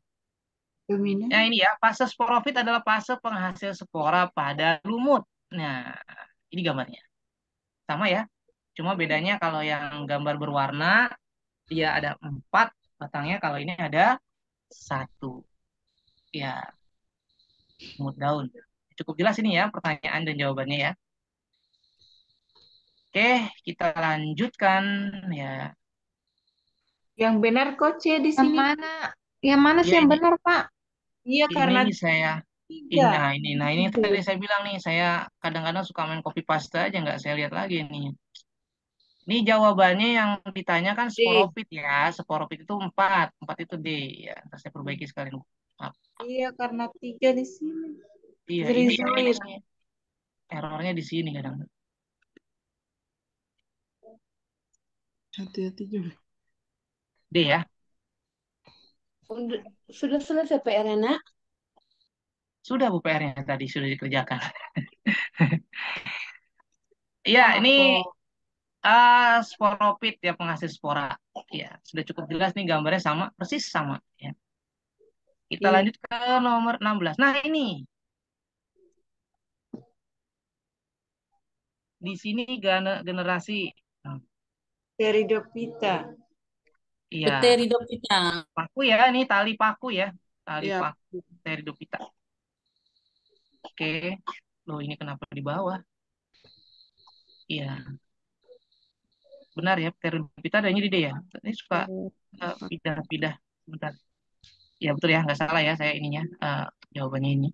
Dominan. Nah ini ya, fase sporofit adalah fase penghasil spora pada lumut. Nah, ini gambarnya. Sama ya. Cuma bedanya kalau yang gambar berwarna, dia ada 4 batangnya. Kalau ini ada 1. Ya, lumut daun. Cukup jelas ini ya pertanyaan dan jawabannya ya. Oke, kita lanjutkan ya. Yang benar kok C di Yang sini. mana? Yang mana sih Ya yang ini, benar, Pak? Iya, karena ini saya tiga. nah ini Gitu. tadi saya bilang nih, saya kadang-kadang suka main copy paste aja, nggak saya lihat lagi nih. Ini jawabannya yang ditanya kan D. sporofit ya, sporofit itu 4, 4 itu D ya. Ntar saya perbaiki sekalian. Maaf. Iya, karena 3 di sini. Iya, Trizoid. ini errornya di sini kadang. Hati-hati juga. D ya. Sudah selesai PR-nya, Nak? Sudah Bu PR-nya tadi sudah dikerjakan. Iya, Sama ini kok. sporofit ya, penghasil spora. Ya, sudah cukup jelas nih gambarnya sama, persis sama ya. Kita Iya. lanjut ke nomor 16. Nah, ini di sini generasi Pteridophyta. iya, Pteridophyta. paku ya, ini tali paku ya. Tali Iya. paku Pteridophyta. Oke. Loh, ini kenapa di bawah? Iya, benar ya, Pteridophyta adanya di D ya. Ini suka pindah-pindah sebentar. Ya betul ya, nggak salah ya saya ininya jawabannya ini.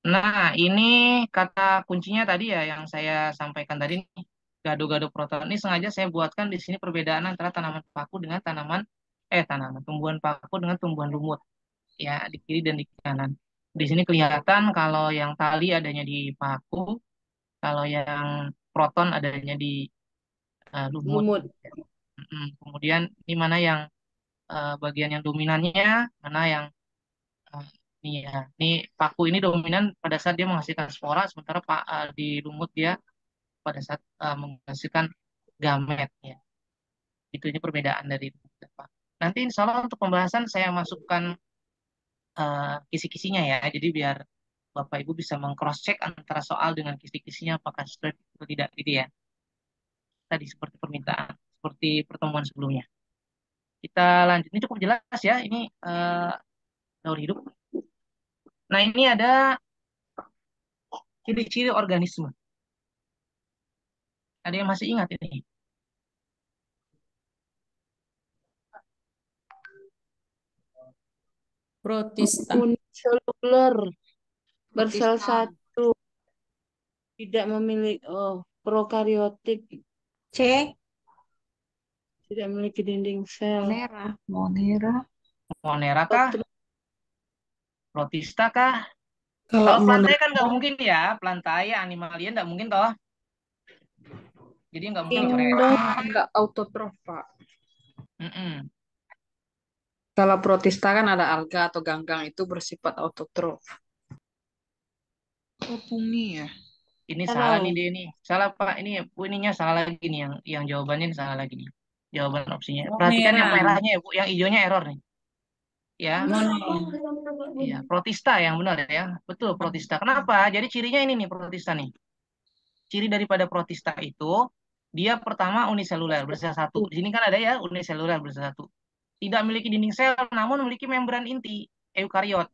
Nah, ini kata kuncinya tadi ya yang saya sampaikan tadi nih. Gado-gado proton ini sengaja saya buatkan di sini perbedaan antara tanaman paku dengan tanaman tumbuhan paku dengan tumbuhan lumut ya, di kiri dan di kanan. Di sini kelihatan kalau yang tali adanya di paku, kalau yang proton adanya di lumut. Lumut. Kemudian ini mana yang bagian yang dominannya, mana yang ini ya. Ini paku ini dominan pada saat dia menghasilkan spora, sementara di lumut dia pada saat menghasilkan gamet ya. Itu ini perbedaan dari Pak. Nanti insya Allah untuk pembahasan saya masukkan kisi-kisinya ya. Jadi biar Bapak Ibu bisa meng-cross check antara soal dengan kisi-kisinya apakah sesuai atau tidak gitu ya. Tadi seperti permintaan, seperti pertemuan sebelumnya. Kita lanjut. Ini cukup jelas ya. Ini daur hidup. Nah ini ada ciri-ciri organisme. Ada yang masih ingat ini? Protista. Uniseluler. Bersel Protista. satu. Tidak memiliki prokariotik. C. Tidak memiliki dinding sel. Monera. Monera kah? Protista kah? Kalau Kalau plantae monera kan nggak mungkin ya. Plantae animalia nggak mungkin toh. Jadi nggak mungkin coret. enggak autotrof, Pak. Mm-mm. Kalau protista kan ada alga atau ganggang itu bersifat autotrof. Oh, fungi ya. Ini Halo. salah nih dia nih. Salah Pak. Ini Bu, ininya salah lagi nih, yang jawabannya ini salah lagi nih. Jawaban opsinya. Perhatikan yang Monera. merahnya ya Bu, yang hijaunya error nih. Ya. Monera. Iya, protista yang benar ya. Betul, protista. Kenapa? Jadi cirinya ini nih protista nih. Ciri daripada protista itu dia pertama uniseluler bersel satu. Di sini kan ada ya uniseluler bersel satu. Tidak memiliki dinding sel namun memiliki membran inti eukariot.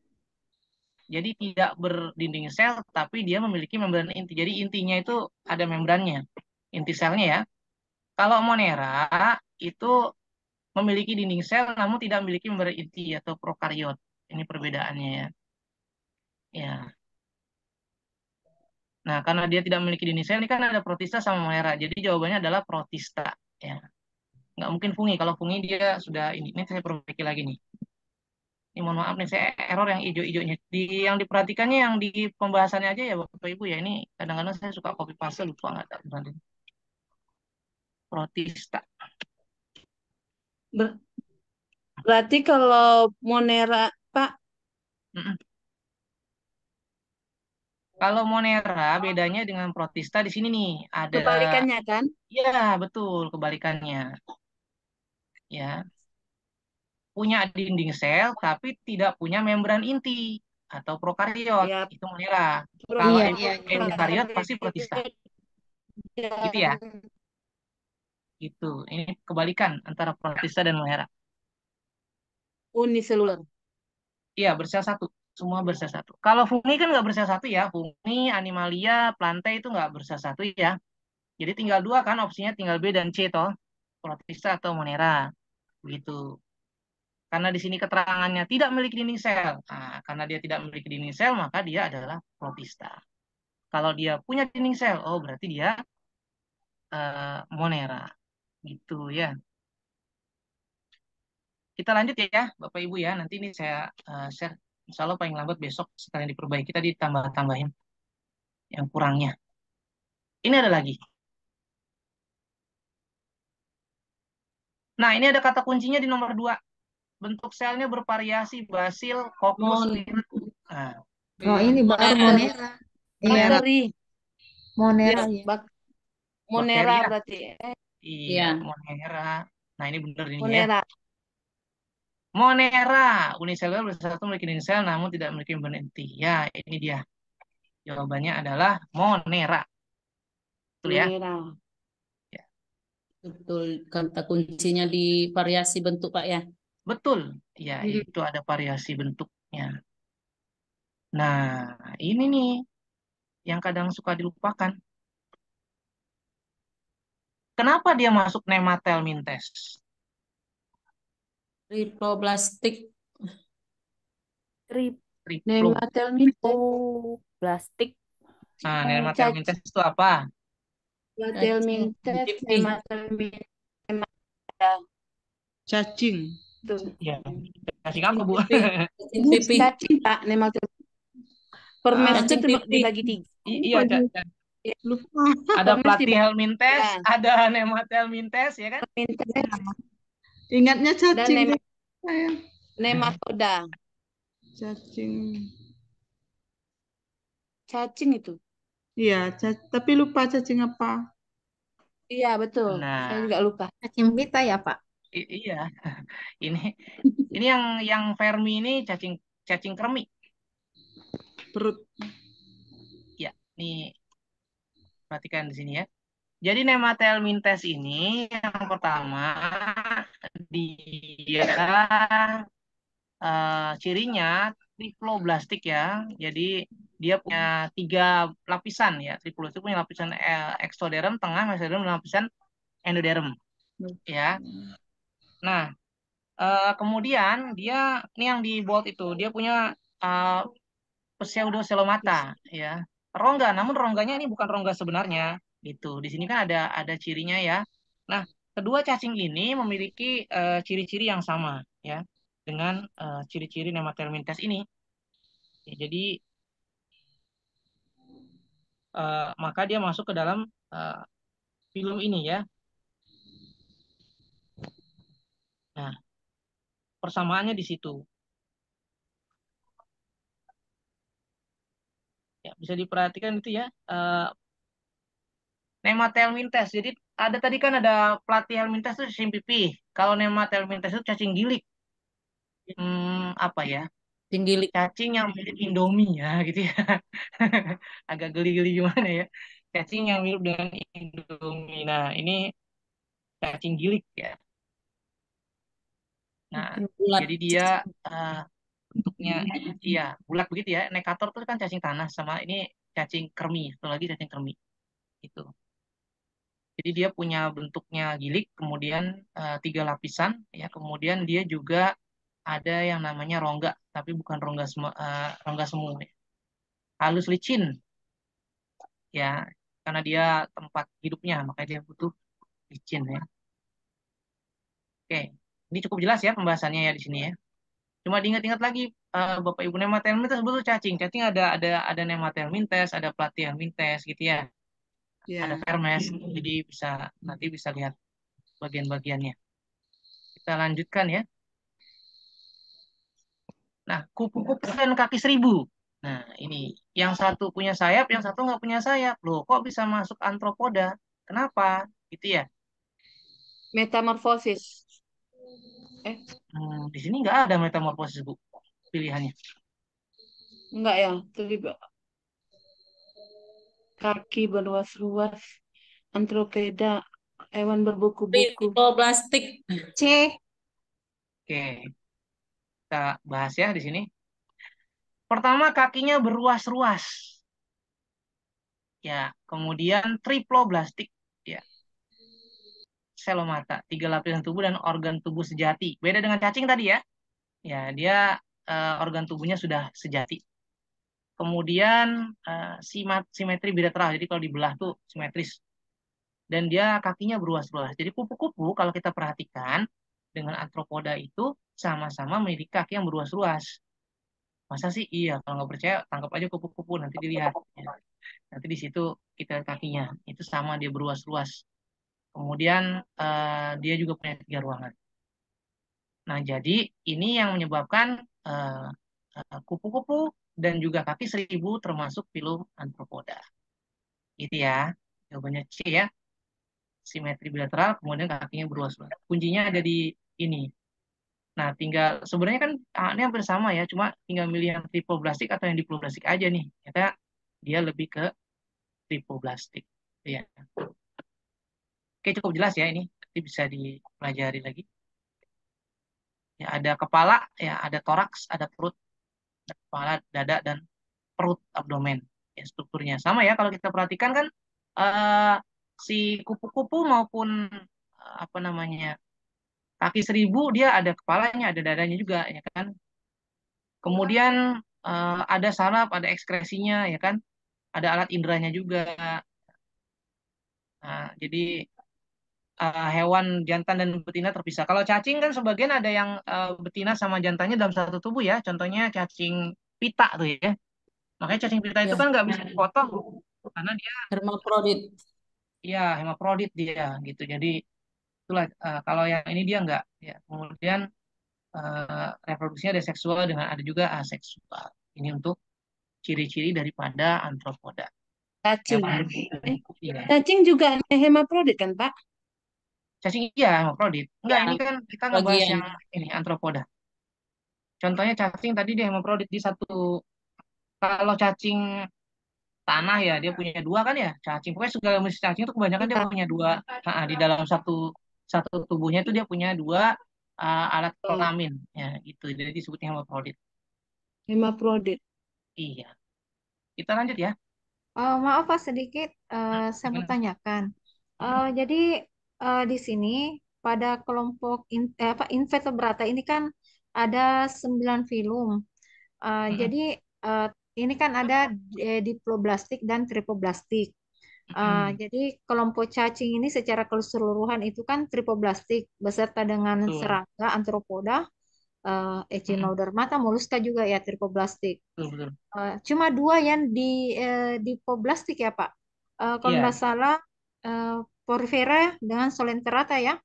Jadi tidak berdinding sel tapi dia memiliki membran inti. Jadi intinya itu ada membrannya. Inti selnya ya. Kalau Monera itu memiliki dinding sel namun tidak memiliki membran inti atau prokariot. Ini perbedaannya ya. Ya. Nah, karena dia tidak memiliki dinding sel, ini kan ada protista sama Monera. Jadi jawabannya adalah protista. Ya. Nggak mungkin fungi. Kalau fungi dia sudah ini. Ini saya perbaiki lagi nih. Ini mohon maaf nih, saya error yang hijau-hijaunya. Yang diperhatikannya yang di pembahasannya aja ya Bapak Ibu ya. Ini kadang-kadang saya suka copy paste lupa nggak tahu nanti. Protista. Berarti kalau Monera, Pak, Mm-mm. Kalau Monera bedanya dengan Protista di sini nih ada, Kebalikannya kan? ya betul kebalikannya, ya punya dinding sel tapi tidak punya membran inti atau prokariot Ya, itu Monera. Kalau Iya, prokariot iya, iya. eukariot pasti Protista, gitu ya. Gitu. Ini kebalikan antara Protista dan Monera. uniseluler. Iya, bersel satu. Semua bersel satu. Kalau fungi kan nggak bersel satu ya. Fungi, animalia, plantae itu nggak bersel satu ya. Jadi tinggal dua kan opsinya, tinggal B dan C toh. Protista atau Monera. Gitu. Karena di sini keterangannya tidak memiliki dinding sel. Nah, karena dia tidak memiliki dinding sel, maka dia adalah Protista. Kalau dia punya dinding sel, oh berarti dia Monera. Gitu ya. Kita lanjut ya, Bapak Ibu ya. Nanti ini saya share. Insya Allah paling lambat besok sekalian diperbaiki. Tadi ditambah-tambahin yang kurangnya. Ini ada lagi. Nah, ini ada kata kuncinya di nomor 2. Bentuk selnya bervariasi, basil, kokus, Mon, lirat. Nah, Oh, ini baru Monera. Monera. Iya, Monera. bakteri. Monera Ya, ya. Monera Bakteri ya? berarti. Iya, Ya. Monera. Nah, ini benar ini ya. Monera. Monera, uniseluler bersatu memiliki dinding sel namun tidak memiliki membran inti. Ya, ini dia. Jawabannya adalah Monera. Betul ya? Monera. Ya. Betul, kata kuncinya di variasi bentuk, Pak ya. Betul. Ya, Hmm. itu ada variasi bentuknya. Nah, ini nih yang kadang suka dilupakan. Kenapa dia masuk Nemathelmintes? Triploblastik. Triplo. Nemathelmintes. Plastik. Nah, Cac- Nemathelmintes itu apa? Nemathelmintes. Cacing. Nemathelmintes. Cacing. Tuh. Ya, kasih apa, Bu? Cacing pipi. Cacing, Pak. Nemathelmintes. Permes itu Cacing pipi. dibagi 3. Iya, Ya, Lupa. ada permes dibagi Platyhelminthes, 3. ada Nemathelmintes, ya kan? Ingatnya Dan cacing. Saya. nematoda. Cacing. Cacing itu. Iya, tapi lupa cacing apa. Iya, betul. Nah, Saya juga lupa. Cacing pita ya, Pak. Iya. Ini yang vermi ini cacing cacing kremi. Perut. Ya, nih perhatikan di sini ya. Jadi Nemathelmintes ini yang pertama dia cirinya triploblastik ya. Jadi dia punya 3 lapisan ya. Triploblastik punya lapisan ektoderm, tengah, mesoderm, dan lapisan endoderm ya. Nah, kemudian dia ini yang di bold itu dia punya uh, pseudocelomata ya. Rongga, namun rongganya ini bukan rongga sebenarnya gitu. Di sini kan ada cirinya ya. Nah, kedua cacing ini memiliki ciri-ciri yang sama ya dengan ciri-ciri Nemathelmintes ini. Ya, jadi maka dia masuk ke dalam uh, film ini ya. Nah, persamaannya di situ. Ya, bisa diperhatikan itu ya. Nemathelmintes. Jadi ada tadi kan ada Platyhelmintes itu cacing pipih. Kalau Nemathelmintes itu cacing gilik. Apa ya? Tinggilik. Cacing yang mirip Indomie ya gitu ya. Agak geli-geli gimana ya. Cacing yang mirip dengan Indomie. Nah, ini cacing gilik ya. Nah, Bulat. jadi dia uh, bentuknya iya bulat begitu ya. Nekator itu kan cacing tanah sama ini cacing kremi. Satu lagi cacing kremi. Itu. Jadi dia punya bentuknya gilik, kemudian 3 lapisan, ya. Kemudian dia juga ada yang namanya rongga, tapi bukan rongga semu, ya. Halus licin, ya, karena dia tempat hidupnya, makanya dia butuh licin, ya. Oke, ini cukup jelas ya pembahasannya ya di sini ya. Cuma diingat-ingat lagi, Bapak Ibu Nemathelmintes betul cacing. Cacing ada Nemathelmintes, ada Platyhelmintes gitu ya. Ada Ya. Vermes, jadi nanti bisa lihat bagian-bagiannya. Kita lanjutkan ya. Nah, kupu-kupu dan kaki seribu. Nah, ini yang satu punya sayap, yang satu nggak punya sayap. Loh, kok bisa masuk antropoda? Kenapa? Gitu ya. Metamorfosis. Eh, Di sini nggak ada metamorfosis, Bu, pilihannya. enggak ya. Kaki berluas-luas. Antropeda. Hewan berbuku-buku. Tripoblastik. C. Oke, kita bahas ya di sini. Pertama, kakinya berruas-ruas. Ya, kemudian triploblastik. Ya, selomata, 3 lapisan tubuh dan organ tubuh sejati. Beda dengan cacing tadi ya. Ya, dia organ tubuhnya sudah sejati. Kemudian simetri bilateral. Jadi kalau dibelah tuh simetris. Dan dia kakinya berluas-luas. Jadi kupu-kupu kalau kita perhatikan dengan arthropoda itu sama-sama memiliki kaki yang berluas-luas. Masa sih? Iya, kalau nggak percaya tangkap aja kupu-kupu nanti dilihat. Ya. Nanti di situ kita lihat kakinya itu sama dia berluas-luas. Kemudian dia juga punya 3 ruangan. Nah, jadi ini yang menyebabkan eh, kupu-kupu dan juga kaki 1.000 termasuk filum Arthropoda. Gitu ya. Jawabannya C ya. Simetri bilateral, kemudian kakinya berluas-luas. Kuncinya ada di ini. Nah, tinggal sebenarnya kan ini hampir sama ya, cuma tinggal milih yang tripoblastik atau yang diploblastik aja nih. Ternyata dia lebih ke tripoblastik. Ya. Oke, cukup jelas ya ini. Nanti bisa dipelajari lagi. Ya, ada kepala, ya ada toraks, ada perut, ada kepala, dada, dan perut, abdomen. Ya, strukturnya sama ya. Kalau kita perhatikan kan eh, si kupu-kupu maupun apa namanya kaki 1.000 dia ada kepalanya, ada dadanya juga, ya kan. Kemudian ada saraf, ada ekskresinya, ya kan. Ada alat inderanya juga. Nah, jadi hewan jantan dan betina terpisah. Kalau cacing kan sebagian ada yang betina sama jantannya dalam satu tubuh ya. Contohnya cacing pita tuh ya. Makanya cacing pita itu Ya, kan nggak bisa dipotong karena dia hermafrodit. ya hemafrodit dia gitu. Jadi itulah kalau yang ini dia nggak ya. Kemudian reproduksinya ada seksual dengan ada juga aseksual. Ini untuk ciri-ciri daripada antropoda. Cacing. Hewan Eh, iya. cacing juga ada hemaprodit kan, Pak? Cacing iya hemafrodit. Enggak, Ya, ini kan kita ngebahas bagian. yang ini antropoda. Contohnya cacing tadi dia hemafrodit di satu. Kalau cacing tanah ya dia punya 2 kan ya. Cacing pokoknya segala jenis cacing itu kebanyakan dia Iya. punya 2. Di dalam satu satu tubuhnya itu dia punya 2 alat Oh, kelamin ya gitu. Jadi disebutnya hemafrodit. hemaprodit. Iya. Kita lanjut ya. Maaf Pak sedikit, saya mau Gimana? tanyakan. Hmm, Jadi di sini pada kelompok invertebrata ini kan ada 9 filum. hmm, Jadi eh, ini kan ada diploblastik dan tripoblastik. hmm. Jadi kelompok cacing ini secara keseluruhan itu kan tripoblastik beserta dengan Betul. serangga, arthropoda, Hmm, Echinodermata, moluska juga ya tripoblastik. betul betul. Cuma 2 yang di poblastik ya Pak. Kalau nggak Iya, salah eh, Porifera dengan Solenterata ya.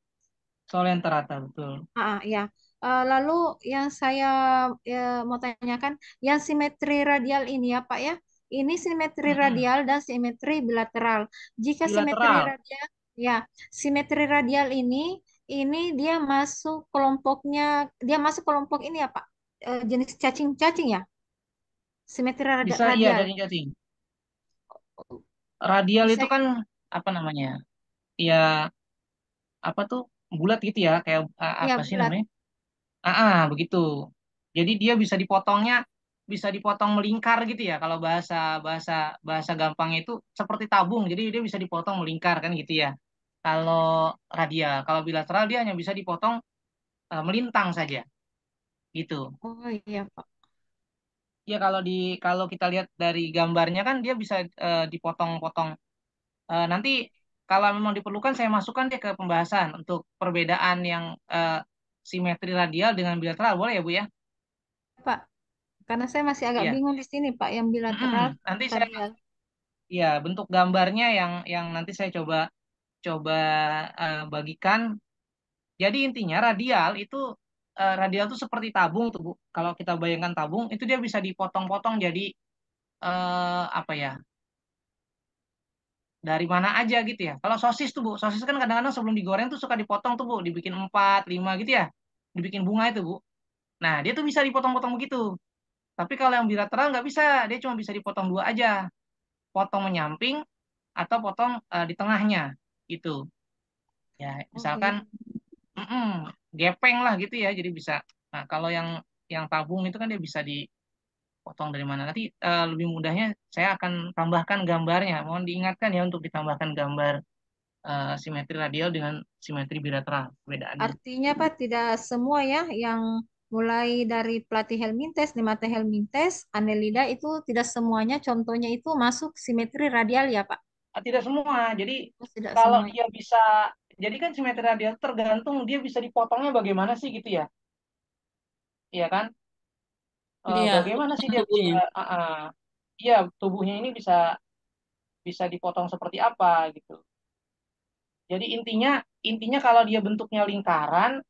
Solenterata betul. Ya. Lalu yang saya mau tanyakan, yang simetri radial ini ya Pak ya. Ini simetri Hmm, radial dan simetri bilateral. Jika simetri bilateral. radial, ya, simetri radial ini dia masuk kelompok ini ya Pak. Jenis cacing-cacing ya, simetri Bisa iya radial. cacing-cacing. Radial Bisa itu kan apa namanya? Ya apa tuh bulat gitu ya kayak ya apa sih bulat. namanya? Begitu. Jadi dia bisa dipotong melingkar gitu ya. Kalau bahasa bahasa bahasa gampangnya itu seperti tabung. Jadi dia bisa dipotong melingkar kan gitu ya. Kalau radial, kalau bilateral dia hanya bisa dipotong melintang saja gitu. Oh iya Pak. Ya kalau kita lihat dari gambarnya kan dia bisa dipotong-potong. Nanti kalau memang diperlukan saya masukkan dia ke pembahasan untuk perbedaan yang simetri radial dengan bilateral boleh ya Bu ya? Pak, karena saya masih agak Iya. bingung di sini Pak, yang bilateral Nanti saya radial. ya bentuk gambarnya yang nanti saya coba coba bagikan. Jadi intinya radial itu seperti tabung tuh Bu. Kalau kita bayangkan tabung itu dia bisa dipotong-potong jadi apa ya, dari mana aja gitu ya. Kalau sosis tuh Bu, sosis kan kadang-kadang sebelum digoreng tuh suka dipotong tuh Bu, dibikin 4, 5 gitu ya, dibikin bunga itu Bu. Nah dia tuh bisa dipotong-potong begitu. Tapi kalau yang bilateral nggak bisa, dia cuma bisa dipotong 2 aja, potong menyamping atau potong di tengahnya gitu. Ya Oh misalkan gitu. mm-mm, gepeng lah gitu ya, jadi bisa. Nah kalau yang tabung itu kan dia bisa dipotong dari mana. Nanti lebih mudahnya saya akan tambahkan gambarnya. Mohon diingatkan ya untuk ditambahkan gambar simetri radial dengan simetri bilateral perbedaannya. Artinya Pak tidak semua ya yang mulai dari platyhelminthes, nematohelminthes, annelida itu tidak semuanya contohnya itu masuk simetri radial ya Pak? Tidak semua. Jadi Oh, tidak kalau semua. dia bisa, jadi kan simetri radial tergantung dia bisa dipotongnya bagaimana sih gitu ya. Iya kan? Iya, Bagaimana sih dia bisa, tubuhnya. iya tubuhnya ini bisa bisa dipotong seperti apa gitu. Jadi intinya intinya kalau dia bentuknya lingkaran,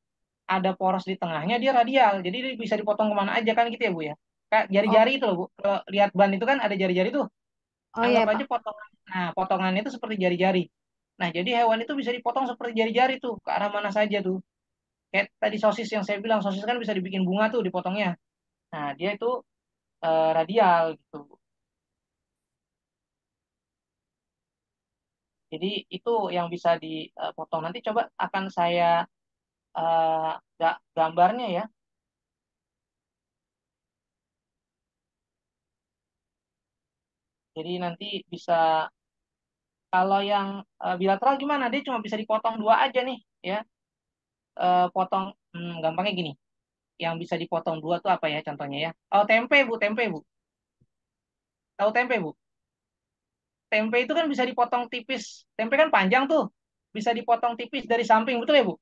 ada poros di tengahnya, dia radial. Jadi dia bisa dipotong kemana aja kan gitu ya Bu ya. Kayak Oh, jari-jari itu loh Bu. Kalau lihat ban itu kan ada jari-jari tuh. oh Anggap ya aja Pak. potongan. Nah, potongannya itu seperti jari-jari. Nah, jadi hewan itu bisa dipotong seperti jari-jari tuh, ke arah mana saja tuh. Kayak tadi sosis yang saya bilang, sosis kan bisa dibikin bunga tuh dipotongnya. Nah, dia itu radial gitu. Jadi itu yang bisa dipotong. Nanti coba akan saya gambarnya ya. Jadi nanti bisa, kalau yang bilateral gimana? Dia cuma bisa dipotong 2 aja nih ya. Potong gampangnya gini. Yang bisa dipotong 2 tuh apa ya contohnya ya? Oh, tempe Bu, tempe Bu. Tahu tempe Bu? Tempe itu kan bisa dipotong tipis. Tempe kan panjang tuh. Bisa dipotong tipis dari samping, betul ya Bu?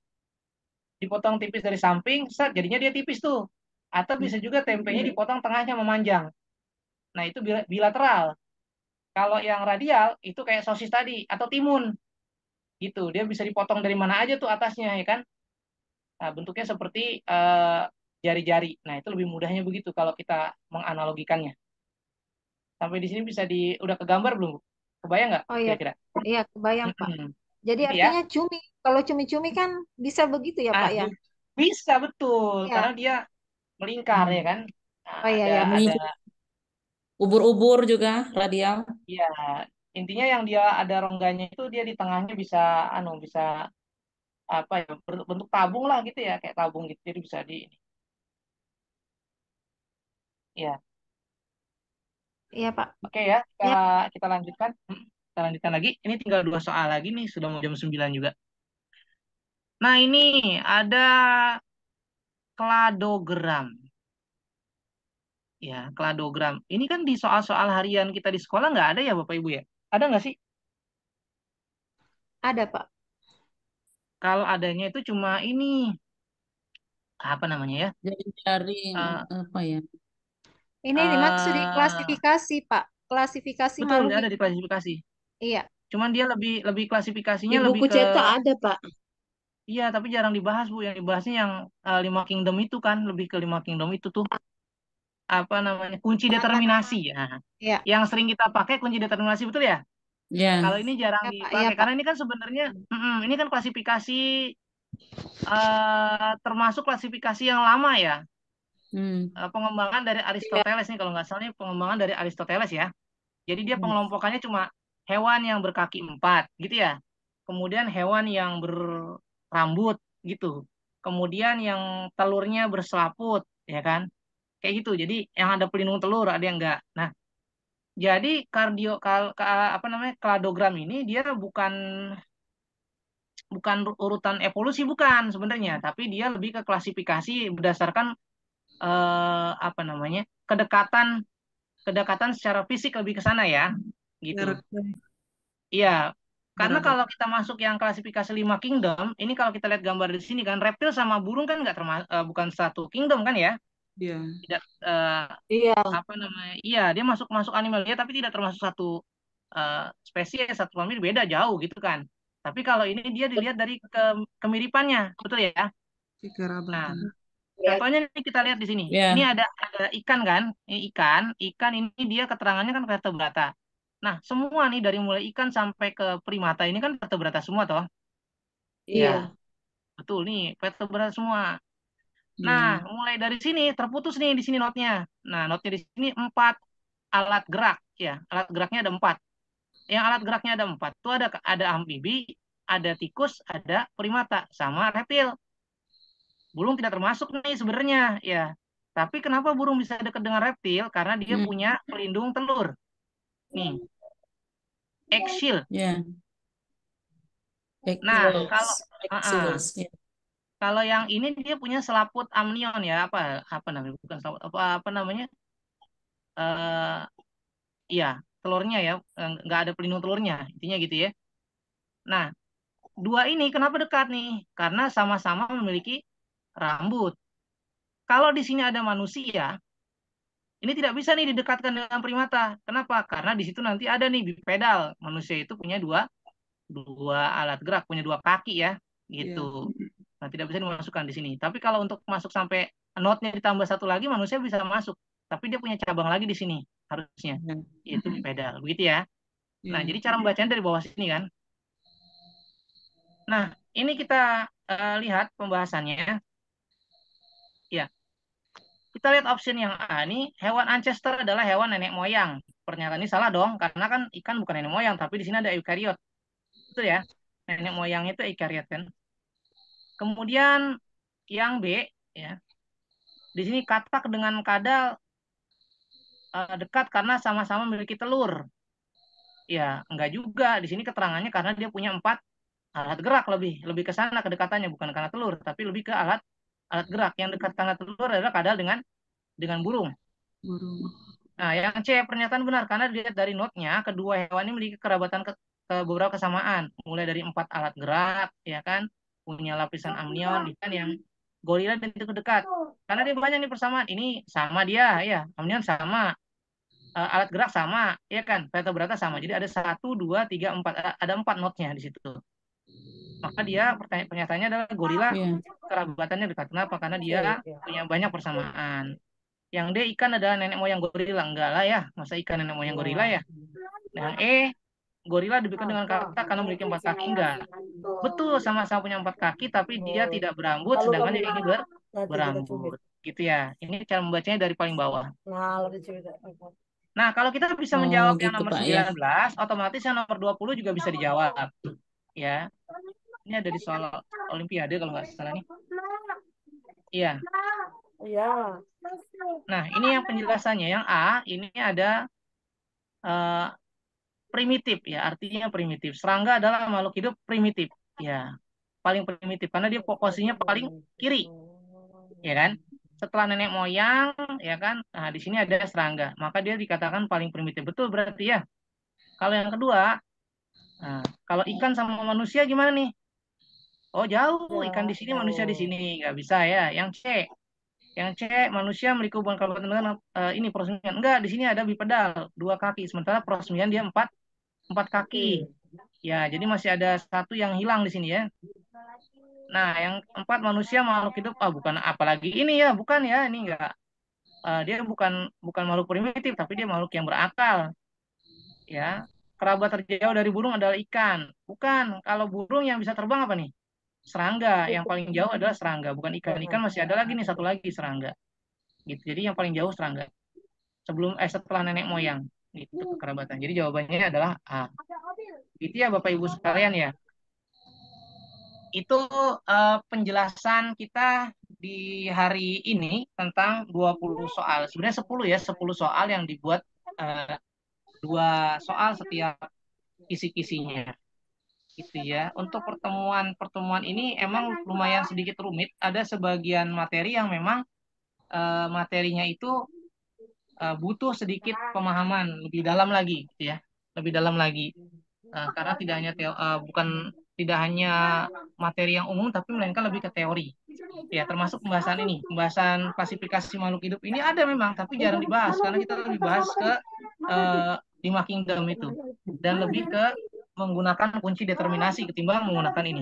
Dipotong tipis dari samping, set, jadinya dia tipis tuh. Atau bisa juga tempenya dipotong tengahnya memanjang. Nah, itu bilateral. Kalau yang radial itu kayak sosis tadi atau timun gitu. Dia bisa dipotong dari mana aja tuh atasnya ya kan? Nah, bentuknya seperti jari-jari. Nah, itu lebih mudahnya begitu kalau kita menganalogikannya. Sampai di sini bisa udah kegambar belum, Bu? Kebayang nggak Oh ya, kira-kira? iya kebayang Pak. Mm-mm. Jadi Gitu ya. artinya cumi. Kalau cumi-cumi kan bisa begitu ya Ah, Pak ya? bisa betul karena Ya. dia melingkar ya Hmm. kan. Nah, Oh iya ada ya ada betul. Ini ubur-ubur juga radial. ya intinya yang dia ada rongganya itu dia di tengahnya bisa bisa apa ya, bentuk tabung lah gitu ya, kayak tabung gitu, jadi bisa di ini. Ya, Iya Pak. oke ya, kita Ya, kita lanjutkan. Kita lanjutkan lagi. Ini tinggal 2 soal lagi nih, sudah mau jam 9 juga. Nah, ini ada kladogram. Ya, kladogram. Ini kan di soal-soal harian kita di sekolah nggak ada ya Bapak Ibu ya? Ada nggak sih? ada Pak. Kalau adanya itu cuma ini, apa namanya ya? Jari-jari Eh apa ya? Ini dimaksud di eh, klasifikasi Pak. Klasifikasi betul, makhluk ada di hidup. klasifikasi. Iya. Cuman dia lebih lebih klasifikasinya Di lebih buku ke, cetak ada, Pak. iya tapi jarang dibahas Bu. Yang dibahasnya yang 5 kingdom itu kan, lebih ke 5 kingdom itu tuh, apa namanya, kunci Nama-nama. determinasi ya. Iya. Yang sering kita pakai kunci determinasi, betul ya? Ya. Kalau ini jarang Iya Pak. Iya dipakai Pak. karena ini kan sebenarnya ini kan klasifikasi, termasuk klasifikasi yang lama ya. Hmm. Pengembangan dari Iya. Aristoteles nih kalau nggak salah, ini pengembangan dari Aristoteles ya. Jadi dia Hmm. pengelompokannya cuma hewan yang berkaki 4 gitu ya. Kemudian hewan yang berambut gitu. Kemudian yang telurnya berselaput ya kan. Kayak gitu. Jadi yang ada pelindung telur, ada yang enggak. Nah, jadi apa namanya, kladogram ini dia bukan bukan urutan evolusi, bukan sebenarnya, tapi dia lebih ke klasifikasi berdasarkan apa namanya, kedekatan kedekatan secara fisik, lebih ke sana ya gitu. Karakter. Iya, karena Karakter. kalau kita masuk yang klasifikasi 5 kingdom, ini kalau kita lihat gambar di sini kan, reptil sama burung kan nggak termasuk, bukan satu kingdom kan ya? Iya. Tidak, Iya. apa namanya? Iya, dia masuk masuk animalia tapi tidak termasuk satu spesies, satu famili, beda jauh gitu kan. Tapi kalau ini dia dilihat dari kemiripannya, betul ya? Kekerabatan. Nah, Contohnya nih kita lihat di sini. Ini Ya, ada ikan kan? Ini ikan ini dia keterangannya kan vertebrata. Nah, semua nih dari mulai ikan sampai ke primata ini kan vertebrata semua toh. Iya. Ya, betul nih vertebrata semua. Nah, ya, mulai dari sini terputus nih di sini notnya. Nah, notnya di sini 4 alat gerak ya. Alat geraknya ada 4. Yang alat geraknya ada 4 tuh ada amfibi, ada tikus, ada primata sama reptil. Burung tidak termasuk nih sebenarnya ya. Tapi kenapa burung bisa dekat dengan reptil? Karena dia hmm, punya pelindung telur. Nih, egg shield. ya, Nah, kalau Exodus, ya, kalau yang ini dia punya selaput amnion ya, apa namanya? Bukan selaput apa namanya? Eh iya, telurnya ya, nggak ada pelindung telurnya, intinya gitu ya. Nah, dua ini kenapa dekat nih? Karena sama-sama memiliki rambut. Kalau di sini ada manusia, ini tidak bisa nih didekatkan dengan primata. Kenapa? Karena di situ nanti ada nih bipedal. Manusia itu punya dua dua alat gerak, punya 2 kaki ya, gitu. Iya. Nah, tidak bisa dimasukkan di sini. Tapi kalau untuk masuk sampai notnya ditambah 1 lagi, manusia bisa masuk. Tapi dia punya cabang lagi di sini harusnya, ya, yaitu bipedal. Begitu ya. Nah, ya. jadi cara membacanya dari bawah sini kan. Nah, ini kita lihat pembahasannya. Ya, kita lihat option yang A ini, hewan ancestor adalah hewan nenek moyang. Pernyataan ini salah dong, karena kan ikan bukan nenek moyang, tapi di sini ada eukariot. Betul ya? Nenek moyang itu eukariot kan. Kemudian yang B ya. Di sini katak dengan kadal dekat karena sama-sama memiliki telur. Ya, enggak juga. Di sini keterangannya karena dia punya 4 alat gerak, lebih lebih ke sana kedekatannya, bukan karena telur, tapi lebih ke alat alat gerak. Yang dekat karena telur adalah kadal dengan burung. Burung. Nah, yang C pernyataan benar karena dilihat dari notnya kedua hewan ini memiliki kerabatan ke beberapa kesamaan, mulai dari 4 alat gerak, ya kan, punya lapisan amnion, ikan yang gorila dan itu dekat. Karena dia banyak nih persamaan. Ini sama dia, ya, amnion sama, alat gerak sama, ya kan, vertebrata sama. Jadi ada 1, 2, 3, 4, ada 4 notnya di situ. Maka dia pernyataannya adalah gorila Ya. kerabatannya dekat. Kenapa? Karena dia punya banyak persamaan. Yang D ikan adalah nenek moyang gorila. Enggak lah ya, masa ikan nenek moyang gorila ya. Yang E gorila dibikin dengan kata karena memiliki 4 kaki. Enggak. Betul sama-sama punya 4 kaki tapi dia tidak berambut sedangkan yang ini berambut. Gitu ya. Ini cara membacanya dari paling bawah. Nah, kalau kita bisa Oh, menjawab yang gitu nomor Pak ya. 19, otomatis yang nomor 20 juga bisa dijawab. Ya. Ini ada di soal Olimpiade kalau nggak salah nih. Iya. Nah, ini yang penjelasannya. Yang A, ini ada eh, primitif ya, artinya primitif. Serangga adalah makhluk hidup primitif. Ya, paling primitif karena dia posisinya paling kiri, ya kan? Setelah nenek moyang, ya kan? Nah, di sini ada serangga. Maka dia dikatakan paling primitif. Betul berarti ya. Kalau yang kedua, nah, kalau ikan sama manusia gimana nih? Oh, jauh. Ikan di sini, manusia di sini. Nggak bisa ya. Yang C, manusia memiliki hubungan kekerabatan dengan ini peresmian. Enggak, di sini ada bipedal, 2 kaki. Sementara peresmian dia empat kaki. Ya, jadi masih ada 1 yang hilang di sini ya. Nah, yang 4 manusia makhluk hidup. Ah, bukan apalagi ini ya, bukan ya, ini enggak. Dia bukan bukan makhluk primitif, tapi dia makhluk yang berakal. Ya, kerabat terjauh dari burung adalah ikan. Bukan. Kalau burung yang bisa terbang apa nih? Serangga. Yang paling jauh adalah serangga, bukan ikan. Ikan masih ada lagi nih 1 lagi serangga. Gitu. Jadi yang paling jauh serangga. Setelah nenek moyang gitu kekerabatan. Jadi jawabannya adalah A. Gitu ya Bapak Ibu sekalian ya. Itu penjelasan kita di hari ini tentang 20 soal. Sebenarnya 10 ya, 10 soal yang dibuat 2 soal setiap kisi-kisinya. Gitu ya. Untuk pertemuan-pertemuan ini emang lumayan sedikit rumit. Ada sebagian materi yang memang materinya itu butuh sedikit pemahaman lebih dalam lagi, gitu ya. Lebih dalam lagi. Karena bukan tidak hanya materi yang umum tapi melainkan lebih ke teori ya, termasuk pembahasan klasifikasi makhluk hidup ini ada memang tapi jarang dibahas karena kita lebih bahas ke 5 kingdom itu dan lebih ke menggunakan kunci determinasi ketimbang menggunakan ini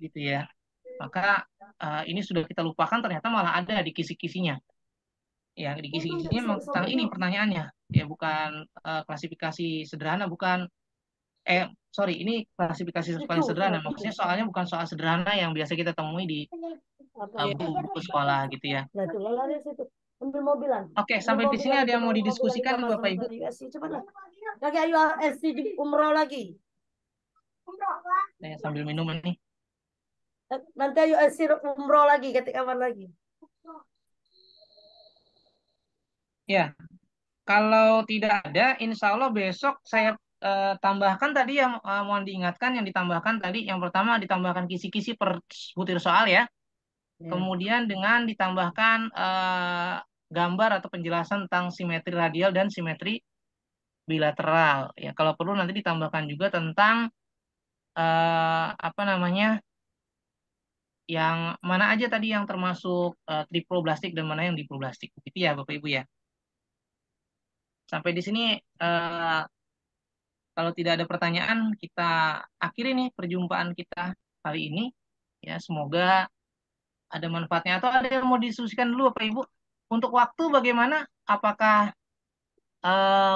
gitu ya. Maka ini sudah kita lupakan, ternyata malah ada di kisi-kisinya. Ya, di kisi-kisinya memang tentang ini pertanyaannya. Ya, bukan klasifikasi sederhana, bukan sorry, ini klasifikasi paling sederhana. Maksudnya soalnya bukan soal sederhana yang biasa kita temui di buku-buku sekolah gitu ya. Oke, sampai di sini ada yang mau didiskusikan Bapak Ibu? Lagi ayo SC di umroh lagi. Saya sambil minum nih. Nanti ayo SC umroh lagi, ketik kamar lagi. Ya, kalau tidak ada, insya Allah besok saya tambahkan tadi yang mohon diingatkan yang ditambahkan tadi. Yang pertama ditambahkan kisi-kisi per butir soal ya. Kemudian dengan ditambahkan gambar atau penjelasan tentang simetri radial dan simetri bilateral. Ya, kalau perlu nanti ditambahkan juga tentang apa namanya, yang mana aja tadi yang termasuk triploblastik dan mana yang diploblastik. Gitu ya, Bapak Ibu ya. Sampai di sini kalau tidak ada pertanyaan, kita akhiri nih perjumpaan kita kali ini. Ya, semoga ada manfaatnya. Atau ada yang mau didiskusikan dulu, Bapak Ibu? Untuk waktu bagaimana? Apakah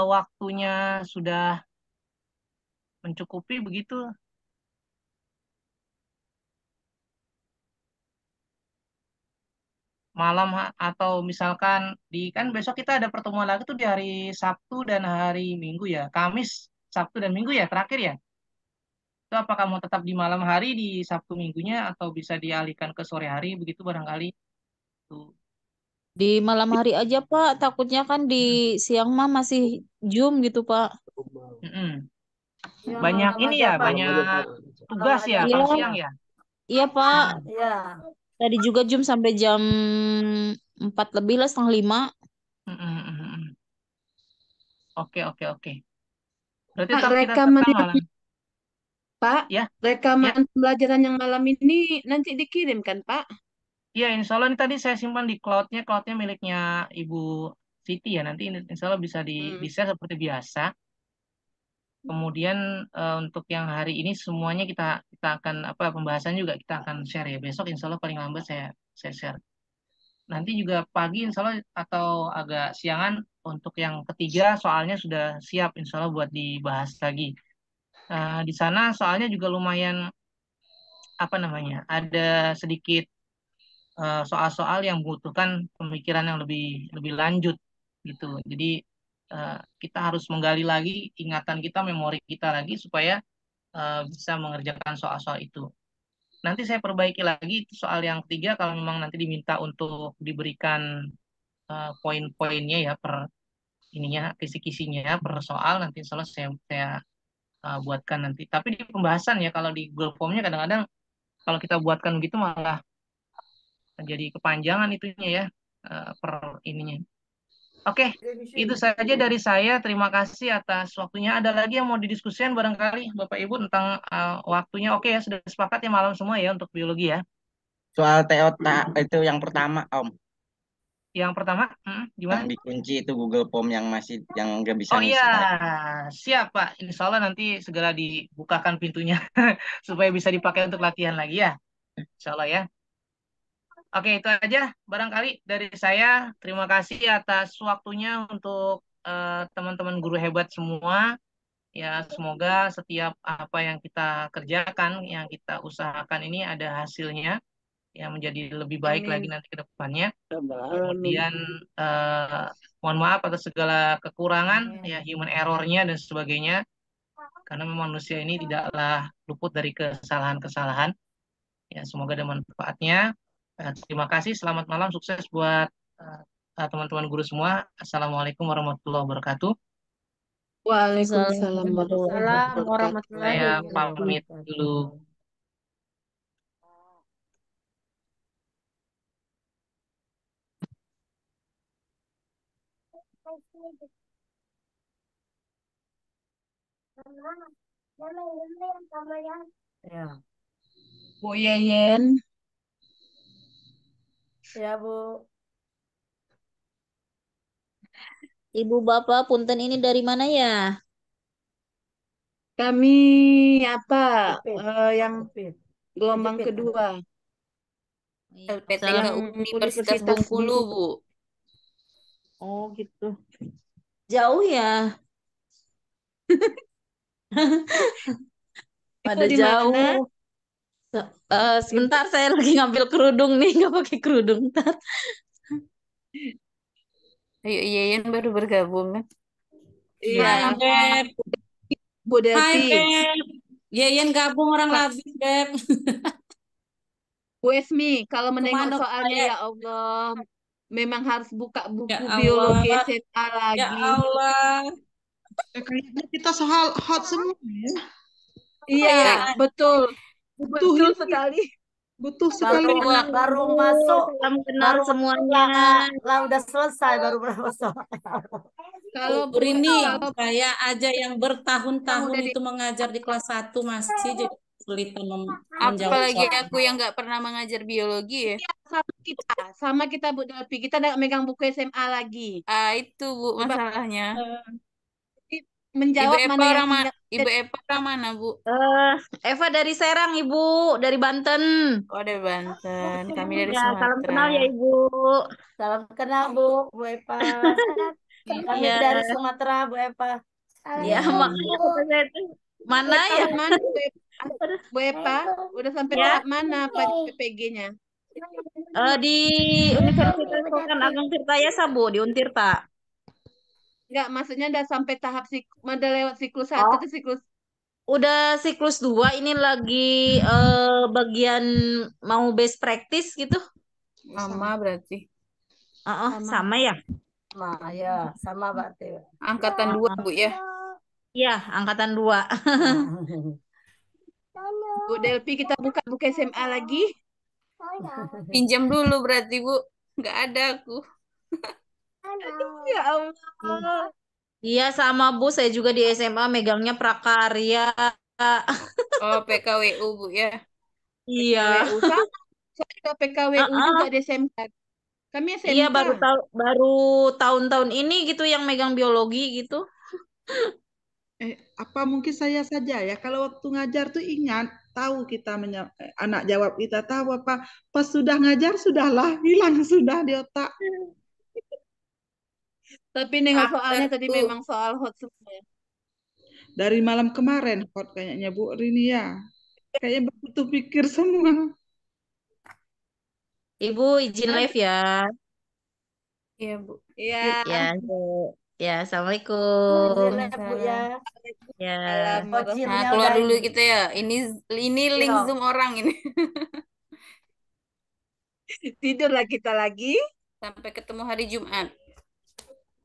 waktunya sudah mencukupi begitu? Malam atau misalkan kan besok kita ada pertemuan lagi tuh di hari Sabtu dan hari Minggu ya. Kamis, Sabtu dan Minggu ya terakhir ya. Itu apakah mau tetap di malam hari di Sabtu Minggunya atau bisa dialihkan ke sore hari begitu barangkali? Tuh. Di malam hari aja, Pak. Takutnya kan di siang mah masih Zoom gitu, Pak. Banyak ini ya, banyak tugas ya Iya, kalau siang ya. iya, Pak. Iya. Tadi juga Zoom sampai jam 4 lebih lah, setengah 5. Oke, oke, oke. Berarti Pak, ntar kita rekaman tekan yang malam. Pak, Ya, rekaman pembelajaran yang malam ini nanti dikirim kan, Pak? iya, insya Allah ini tadi saya simpan di cloudnya, cloudnya miliknya Ibu Siti ya. Nanti insya Allah bisa di share seperti biasa. Kemudian untuk yang hari ini semuanya kita akan pembahasan juga kita akan share ya. Besok insya Allah paling lambat saya share. Nanti juga pagi insya Allah atau agak siangan untuk yang ketiga soalnya sudah siap insya Allah buat dibahas lagi. Di sana soalnya juga lumayan ada sedikit soal-soal yang membutuhkan pemikiran yang lebih lebih lanjut gitu. Jadi kita harus menggali lagi ingatan kita, memori kita lagi supaya bisa mengerjakan soal-soal itu. Nanti saya perbaiki lagi soal yang ketiga kalau memang nanti diminta untuk diberikan poin-poinnya ya per ininya, kisi-kisinya per soal nanti insya Allah saya buatkan nanti. Tapi di pembahasan ya kalau di Google Form-nya kadang-kadang kalau kita buatkan begitu malah jadi kepanjangan itunya ya per ininya. Oke, itu saja dari saya. Terima kasih atas waktunya. Ada lagi yang mau didiskusikan barangkali Bapak Ibu tentang waktunya? Oke ya, sudah sepakat ya malam semua ya untuk biologi ya. Soal Toyota itu yang pertama, Om. Yang pertama, gimana? Yang dikunci itu Google Form yang nggak bisa Oh iya, ngisi. siap Pak. Insya Allah nanti segera dibukakan pintunya supaya bisa dipakai untuk latihan lagi ya. Insya Allah ya. Oke, itu aja barangkali dari saya. Terima kasih atas waktunya untuk teman-teman guru hebat semua. Ya, semoga setiap apa yang kita kerjakan, yang kita usahakan ini ada hasilnya, yang menjadi lebih baik lagi nanti ke depannya. Kemudian mohon maaf atas segala kekurangan, ya human error-nya dan sebagainya. Karena memang manusia ini tidaklah luput dari kesalahan-kesalahan. Ya, semoga ada manfaatnya. Terima kasih, selamat malam, sukses buat teman-teman guru semua. Assalamualaikum warahmatullahi wabarakatuh. Waalaikumsalam Assalamualaikum warahmatullahi Saya wabarakatuh. pamit dulu. Ya. Bu Yeyen. Ya, Bu. Ibu Bapak, punten ini dari mana ya? Kami Pipit. yang Pipit. gelombang Pipit. kedua. LPTK Yang Universitas universitas Bengkulu, gitu. Bu. Oh gitu. Jauh ya? Pada Di mana? jauh. Sebentar saya lagi ngambil kerudung nih, nggak pakai kerudung. Ntar. Ayo, Yeyen baru bergabung kan? Iya. Hai, Beb. Bu Hai, Delpi. Beb. Yeyen gabung orang labis, Beb. Bu Esmi, kalau menengok Kemana soalnya saya? ya Allah, memang harus buka Ya buku Allah. biologi SMA Ya lagi. Allah. Kayaknya kita soal hot semua ya. Iya, Kayak betul. Butuh Betul ini, sekali. butuh Baru sekali. baru masuk, salam kenal baru masuk semuanya. lah udah selesai baru masuk. Kalau Bu Rini, kalau saya aja yang yang bertahun-tahun udah di itu mengajar di kelas 1 masih jadi kesulitan menjawab Apalagi soal. aku yang nggak pernah mengajar biologi ya. Iya, sama kita Bu Delpi, kita nggak megang buku SMA lagi. Itu Bu Coba masalahnya. jadi Ibu menjawab Epa mana yang orang ingat. Ibu Epa orang mana Bu? Eva dari Serang, Ibu, dari Banten. Oh dari Banten, kami dari Ya, salam Sumatera. kenal ya, Ibu. Salam kenal Bu Epa. Kami Iya, dari Sumatera, Bu Epa. ya makanya kata saya itu mana Udah ya? tahap mana Bu Epa? Udah sampai Ya, tahap mana PPG-nya? di Universitas Sultan Ageng Tirtayasa, Bu, di Untirta. Enggak, maksudnya udah sampai tahap udah lewat siklus 1 Oh, ke siklus. udah siklus 2 ini lagi bagian mau best practice gitu. Sama berarti. Sama ya? Nah, ya, sama berarti. Angkatan 2 Bu ya. Iya, angkatan 2. Bu Delpi, kita buka buku SMA lagi. Pinjam dulu berarti Bu. Nggak ada aku. Ya Allah. Iya, sama Bu, saya juga di SMA megangnya prakarya. Oh PKWU Bu ya. Iya. PKWU sama. Saya juga PKWU juga di SMK. Kami Iya, SMK. baru tahun-tahun ini gitu yang megang biologi gitu. Apa mungkin saya saja ya, kalau waktu ngajar tuh ingat, tahu kita anak jawab kita tahu apa, pas sudah ngajar sudahlah hilang sudah di otak. Tapi nengok soalnya tadi memang soal hot semua ya. Dari malam kemarin hot kayaknya Bu Rini ya. Kayaknya butuh pikir semua. Ibu izin live ya. Iya Bu. Iya. Ya, ya, Assalamualaikum. Izin live Bu ya. Ya. Nah, keluar dulu kita ya. Ini link Zoom orang ini. Tidurlah kita lagi. Sampai ketemu hari Jumat.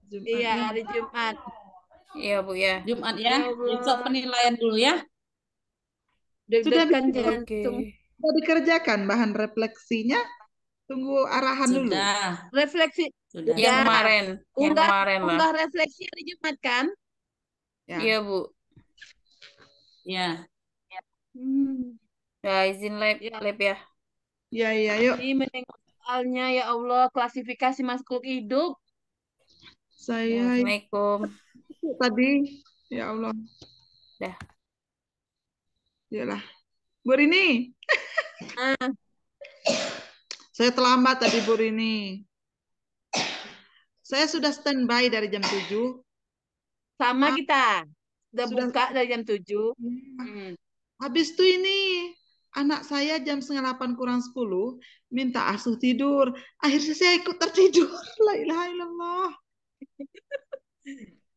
Iya, hari Jumat. Iya Bu ya. Jumat ya. Besok penilaian dulu ya. Sudah jantung. Sudah dikerjakan bahan refleksinya. Tunggu arahan dulu. Sudah. Refleksi. Sudah. Yang kemarin. Yang kemarin lah. Unggah refleksi hari Jumat kan? Ya. Iya Bu. Ya. Ya izin live ya. Iya, iya, yuk. Ini menengok soalnya ya Allah, klasifikasi makhluk hidup. Saya Assalamualaikum. tadi, ya Allah. Dah. Yalah. Bu Rini. Saya terlambat tadi Bu Rini. Saya sudah standby dari jam 7. Sama kita. Sudah buka dari jam 7. Habis itu ini anak saya jam 7:30 kurang 10 minta asuh tidur. Akhirnya saya ikut tertidur. La ilaha illallah.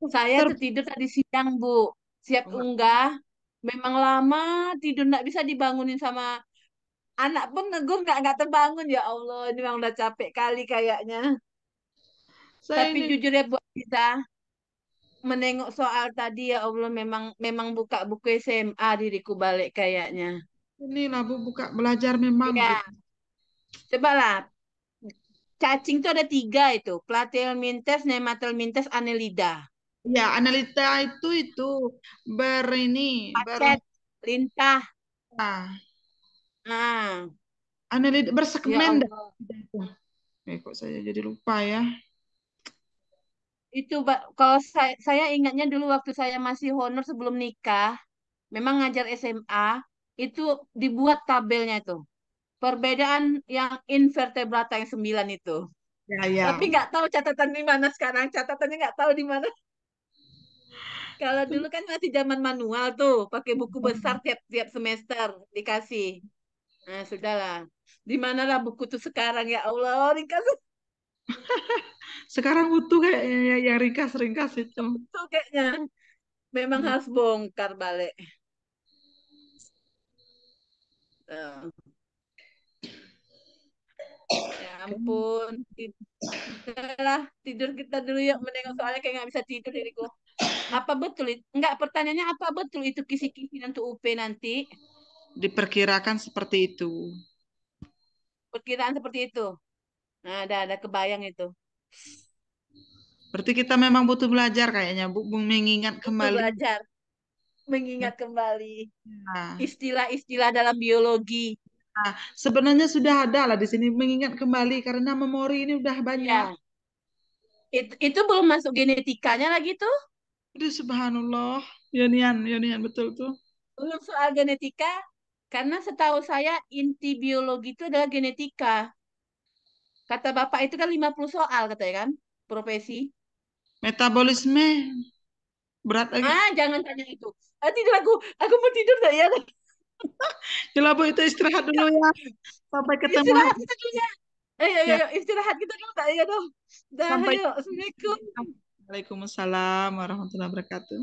Saya tertidur tadi siang, Bu. Siap unggah. Memang lama tidur, nggak bisa dibangunin sama anak pun negur nggak terbangun. Ya Allah, ini memang udah capek kali kayaknya. Tapi jujur ya buat kita menengok soal tadi ya Allah, memang buka buku SMA diriku balik kayaknya. Inilah Bu buka belajar memang. Ya. Coba lah. Cacing itu ada 3 itu. Platyhelminthes, Nemathelminthes, Annelida. Ya, Annelida itu lintah. Annelida bersegmen. Ya kok saya jadi lupa ya. Itu kalau saya ingatnya dulu waktu saya masih honor sebelum nikah, memang ngajar SMA itu dibuat tabelnya itu. Perbedaan yang invertebrata yang 9 itu. Ya. Tapi nggak tahu catatan di mana sekarang. Catatannya nggak tahu di mana. Kalau dulu kan masih zaman manual tuh, pakai buku besar tiap semester dikasih. Nah, sudahlah. Di manalah buku tuh sekarang ya Allah, ringkas Sekarang butuh kayak yang ringkas-ringkas itu. tuh kayaknya. Memang harus bongkar balik. Ya ampun. Udahlah, tidur kita dulu yuk. Menengok soalnya kayak nggak bisa tidur diriku. Apa betul itu? Enggak, pertanyaannya apa betul itu kisi-kisi untuk UP nanti? Diperkirakan seperti itu. Perkiraan seperti itu. Nah, ada kebayang itu. Berarti kita memang butuh belajar kayaknya, Bu, mengingat Butuh kembali. belajar, mengingat kembali Nah, istilah-istilah dalam biologi. nah, sebenarnya sudah ada lah di sini mengingat kembali karena memori ini udah banyak. Ya, itu belum masuk genetikanya lagi tuh. Aduh, subhanallah. Yonian, betul tuh. Belum soal genetika, karena setahu saya inti biologi itu adalah genetika. Kata Bapak itu kan 50 soal katanya kan, profesi. Metabolisme berat lagi. Jangan tanya itu. Tidur aku mau tidur tak ya. Jelas Bu, itu istirahat dulu ya. Sampai ketemu Istirahat lagi. kita dulu ya. Ayo, Ya, istirahat kita dulu tak ya dong. Dah, sampai ayo. Assalamualaikum. Waalaikumsalam warahmatullahi wabarakatuh.